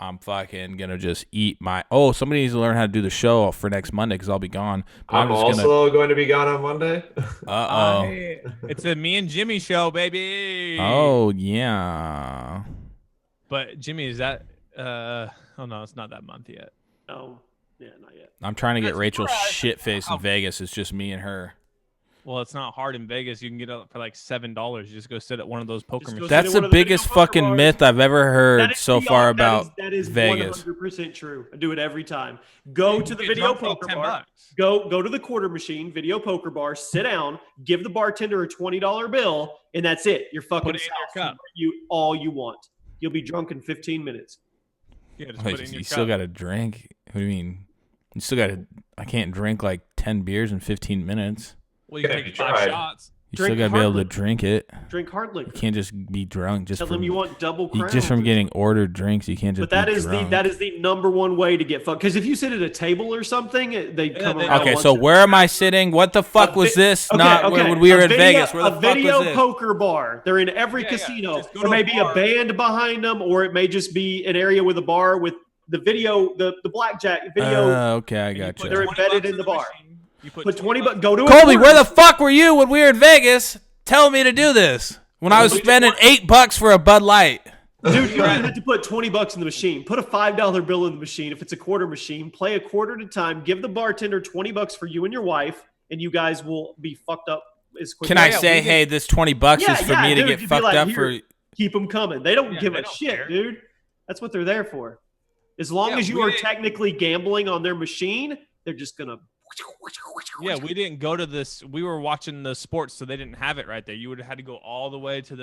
I'm fucking gonna just eat my. Oh, somebody needs to learn how to do the show for next Monday because I'll be gone. But I'm just also going to be gone on Monday. Uh It's a me and Jimmy show, baby. oh. Oh yeah. But Jimmy, is that? Oh no, it's not that month yet. No. Yeah, not yet. I'm trying to get That's Rachel surprised. shit faced in Vegas. It's just me and her. Well, it's not hard in Vegas. You can get it for like $7. You just go sit at one of those poker Just go machines. sit That's at one the of the biggest video poker fucking bars. myth I've ever That heard is so beyond- far about that is Vegas. 100% true. I do it every time. Go to the You get video drunk for like poker $10. bar. Go to the quarter machine, video poker bar, sit down, give the bartender a $20 bill, and that's it. You're fucking Put it in your south cup. you all you want. You'll be drunk in 15 minutes. Yeah, just Wait, put it in your you cup. still got to drink? What do you mean? You still got to. I can't drink like 10 beers in 15 minutes. Well, you Yeah, take you 5 tried. shots. You Drink still got to be able to hard drink it. Drink hard liquor. You can't just be drunk just Tell from them you want double crowns. just from getting ordered drinks. You can't just. But that be is drunk. the number one way to get fucked. Because if you sit at a table or something, they come around. Okay, once so in- where am I sitting? What the fuck was this? Not when we were in Vegas. Where the fuck video was this? poker bar. They're in every Yeah, casino. just go There to may a be a bar. band behind them, or it may just be an area with a bar with the video, the blackjack video. Okay, I And you got put you. They're 20 embedded bucks in the bar. machine. You Put 20 bucks. Go to a Colby, quarter where the machine. fuck were you when we were in Vegas? Telling me to do this when I was spending $8 for a Bud Light. Dude, you have to put 20 bucks in the machine. Put a $5 bill in the machine. If it's a quarter machine, play a quarter at a time. Give the bartender 20 bucks for you and your wife, and you guys will be fucked up as quick. Can I say, hey, this $20 Yeah, is for yeah, me to dude, get you'd be fucked like, up "Here." for? Keep them coming. They don't Yeah, give they a don't shit, care. dude. That's what they're there for. As long Yeah, as you we are didn't- technically gambling on their machine, they're just gonna. Yeah, we didn't go to this. We were watching the sports, so they didn't have it right there. You would have had to go all the way to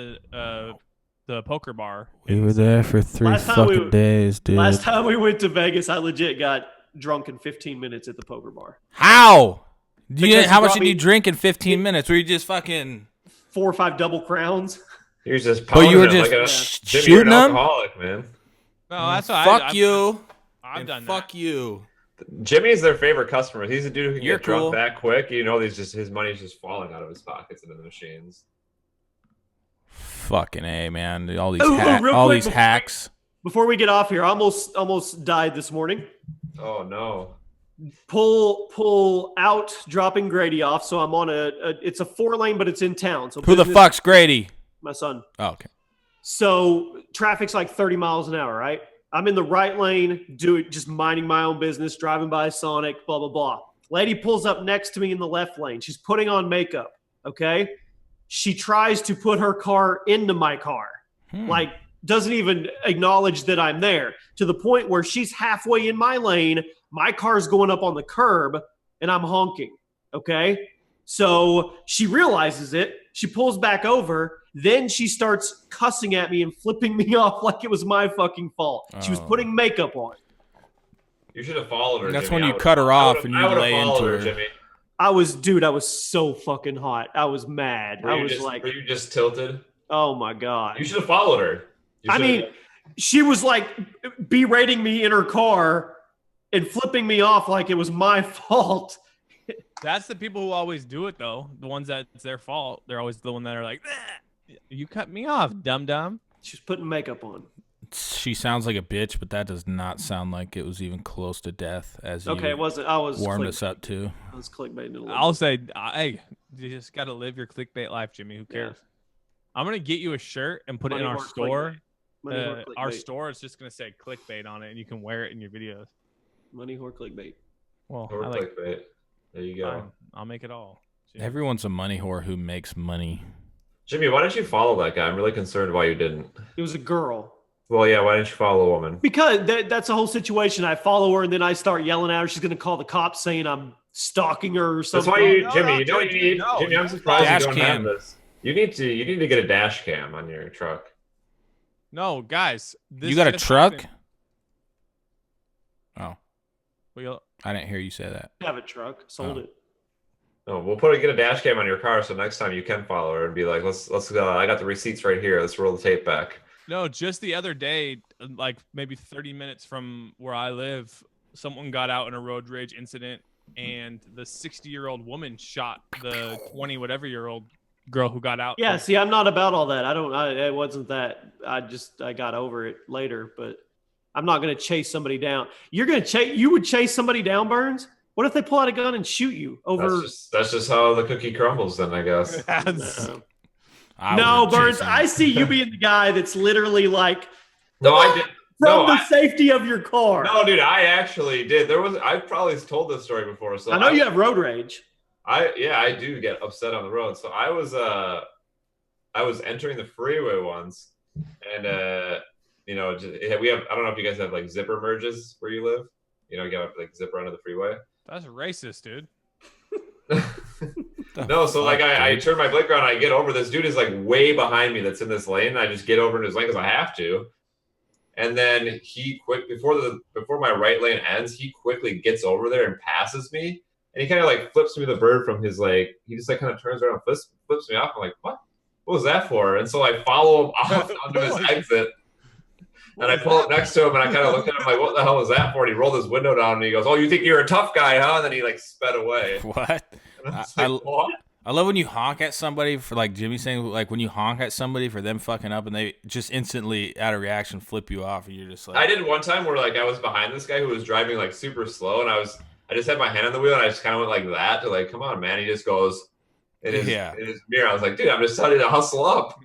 the poker bar. We were there for 3 Last time we fucking were- days, dude. Last time we went to Vegas, I legit got drunk in 15 minutes at the poker bar. How? Because How you much brought did me- you drink in 15 minutes? Were you just fucking? 4 or 5 double crowns. He was just But pounding you were it just like a shooting Jimmy, you're an them? alcoholic, man. No, that's what Fuck you. I've And done fuck that. you. Jimmy's their favorite customer. He's a dude who can You're get drunk cool. that quick. You know, his money's just falling out of his pockets into the machines. Fucking A, man. All these Ooh, real all quick these before- hacks. Before we get off here, I almost died this morning. Oh no. Pull out, dropping Grady off. So I'm on it's a 4-lane, but it's in town. So Who the business- fuck's Grady? My son. Oh, okay. So traffic's like 30 miles an hour, right? I'm in the right lane, just minding my own business, driving by Sonic, blah, blah, blah. Lady pulls up next to me in the left lane. She's putting on makeup, okay? She tries to put her car into my car. Like, doesn't even acknowledge that I'm there, to the point where she's halfway in my lane, my car's going up on the curb, and I'm honking, okay? So she realizes it. She pulls back over. Then she starts cussing at me and flipping me off like it was my fucking fault. She was Oh. putting makeup on. You should have followed her. That's Jimmy. when I you would've- cut her I off would've- and I you would've lay followed into her, her. Jimmy. I was so fucking hot. I was mad. I was like, were you just tilted? oh my God. You should have followed her. You I should've- mean, she was like berating me in her car and flipping me off like it was my fault. That's the people who always do it, though. The ones that it's their fault. They're always the one that are like, "You cut me off, dum dum." She was putting makeup on. She sounds like a bitch, but that does not sound like it was even close to death. As you Okay, it wasn't. I was warmed click- us up to. I was clickbaiting a little. I'll say, hey, you just got to live your clickbait life, Jimmy. Who cares? I'm gonna get you a shirt and put it in Money our or store. clickbait. Money or Our clickbait. store is just gonna say clickbait on it, and you can wear it in your videos. Money or clickbait. Well, Or I like. clickbait. There you go. Fine. I'll make it all. Jimmy. Everyone's a money whore who makes money. Jimmy, why didn't you follow that guy? I'm really concerned why you didn't. It was a girl. Well, yeah, why didn't you follow a woman? Because that's the whole situation. I follow her and then I start yelling at her. She's going to call the cops saying I'm stalking her or That's something. why you, No, Jimmy. no, You know what you Jimmy, need, no. Jimmy. I'm surprised Dash you don't cam. have this. You need to get a dash cam on your truck. No, guys. This You got a just truck? happened. Oh, Well, I didn't hear you say that. I have a truck. Sold Oh. it. No, we'll get a dash cam on your car so next time you can follow her and be like, let's go. I got the receipts right here. Let's roll the tape back. no, just the other day, like maybe 30 minutes from where I live, someone got out in a road rage incident, and the 60-year-old woman shot the 20-whatever-year-old girl who got out. Yeah, see, I'm not about all that. It wasn't that. I got over it later, but I'm not going to chase somebody down. You would chase somebody down, Burns? What if they pull out a gun and shoot you over? That's just how the cookie crumbles. Then I guess. No, I no would've Burns, chased I him. see you being the guy that's literally like No, I did. from No, the safety of your car. no, dude, I actually did. I probably told this story before. So I know you have road rage. I do get upset on the road. So I was entering the freeway once, and we have, I don't know if you guys have like zipper merges where you live. You got like zipper onto the freeway. That's racist, dude. No, so like I turn my blinker on, I get over. This dude is like way behind me that's in this lane. And I just get over in his lane because I have to. And then before my right lane ends, he quickly gets over there and passes me. And he kind of like flips me the bird from his like, he just like kind of turns around and flips me off. I'm like, what? What was that for? And so I follow him off onto his exit. And I pull up next to him and I kind of look at him like, what the hell was that for? And he rolled his window down and he goes, oh, you think you're a tough guy, huh? And then he like sped away. What? What? I love when you honk at somebody for like Jimmy saying, like when you honk at somebody for them fucking up and they just instantly out of reaction flip you off and you're just like. I did one time where like I was behind this guy who was driving like super slow and I just had my hand on the wheel and I just kind of went like that to like, come on, man. He just goes in his mirror. I was like, dude, I'm just telling you to hustle up.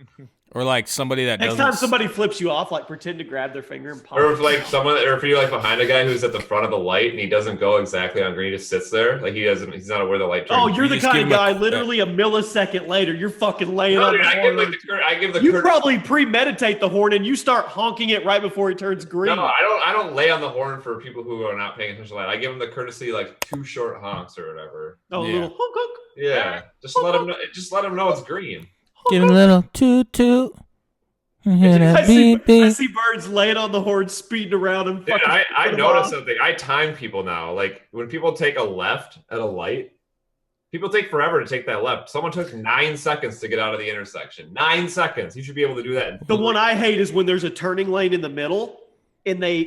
Or like somebody that Next time somebody flips you off, like pretend to grab their finger and pop. Or if you're like behind a guy who's at the front of the light and he doesn't go exactly on green, he just sits there. Like he's not aware the light turns. Oh, you're the kind of guy, literally a millisecond later, you're fucking laying on the horn. I give the You probably premeditate the horn and you start honking it right before it turns green. No, I don't lay on the horn for people who are not paying attention to light. I give them the courtesy like 2 short honks or whatever. Oh, Yeah. a little honk honk. Yeah. Just let them know. Just let them know it's green. Give it a little toot toot. I see birds laying on the horn, speeding around and Dude, fucking. I noticed something. I time people now. Like when people take a left at a light, people take forever to take that left. Someone took 9 seconds to get out of the intersection. 9 seconds. You should be able to do that. The one I hate is when there's a turning lane in the middle and they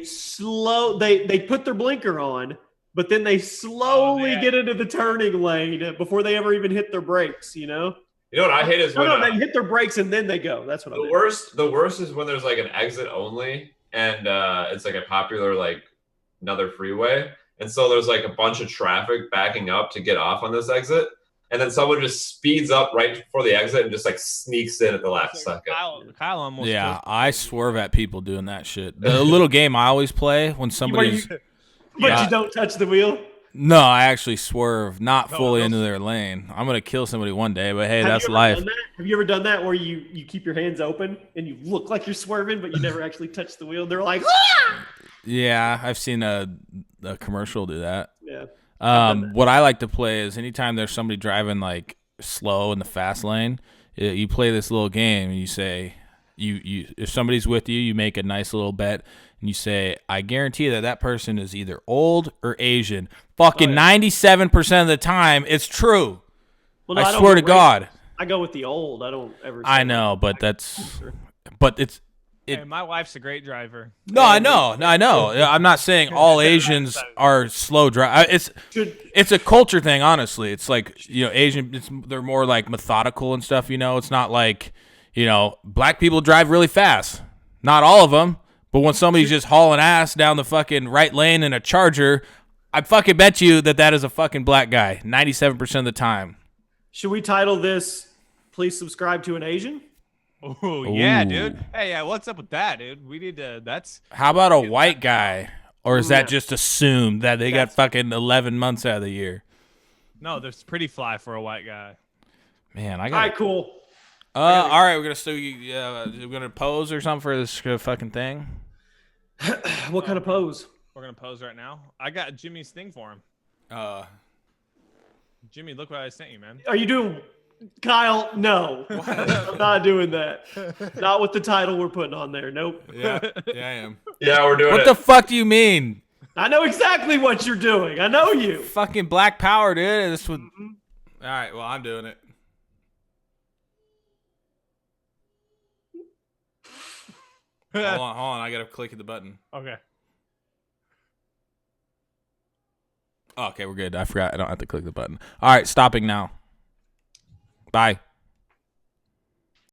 put their blinker on, but then they slowly get into the turning lane before they ever even hit their brakes, You You know what I hate is when they hit their brakes and then they go. That's what I mean. The worst is when there's like an exit only and it's like a popular like another freeway. And so there's like a bunch of traffic backing up to get off on this exit. And then someone just speeds up right before the exit and just like sneaks in at the last second. Kyle almost. Yeah, I swerve at people doing that shit. The little game I always play when somebody's. But you don't touch the wheel? No, I actually swerve not fully into their lane. I'm gonna kill somebody one day, but hey, that's life. Have you ever done that where you keep your hands open and you look like you're swerving, but you never actually touch the wheel? They're like, ah! Yeah, I've seen a commercial do that. Yeah. What I like to play is anytime there's somebody driving like slow in the fast lane, you play this little game and you say, you if somebody's with you, you make a nice little bet. And you say, I guarantee that person is either old or Asian. Fucking 97% of the time, it's true. Well, no, I swear to God. I go with the old. I don't ever. I know, but it's. Hey, my wife's a great driver. No, I know. I'm not saying all Asians are slow drive. It's a culture thing, honestly. It's like Asian. They're more like methodical and stuff. It's not like black people drive really fast. Not all of them. But when somebody's just hauling ass down the fucking right lane in a Charger, I fucking bet you that is a fucking black guy 97% of the time. Should we title this, Please Subscribe to an Asian? Oh, yeah, dude. Hey, what's up with that, dude? We need to, How about a white guy? Or is that just assumed that they got fucking 11 months out of the year? No, that's pretty fly for a white guy. Man, I got. All right, cool. All right, we're gonna pose or something for this fucking thing. What kind of pose? We're gonna pose right now. I got Jimmy's thing for him. Jimmy, look what I sent you, man. Are you doing, Kyle? No, I'm not doing that. Not with the title we're putting on there. Nope. Yeah, I am. Yeah, we're doing What it. the fuck do you mean? I know exactly what you're doing. I know you. Fucking black power, dude. This would. All right, well, I'm doing it. Hold on. I gotta click the button. Okay. Oh, okay, we're good. I forgot. I don't have to click the button. All right, stopping now. Bye.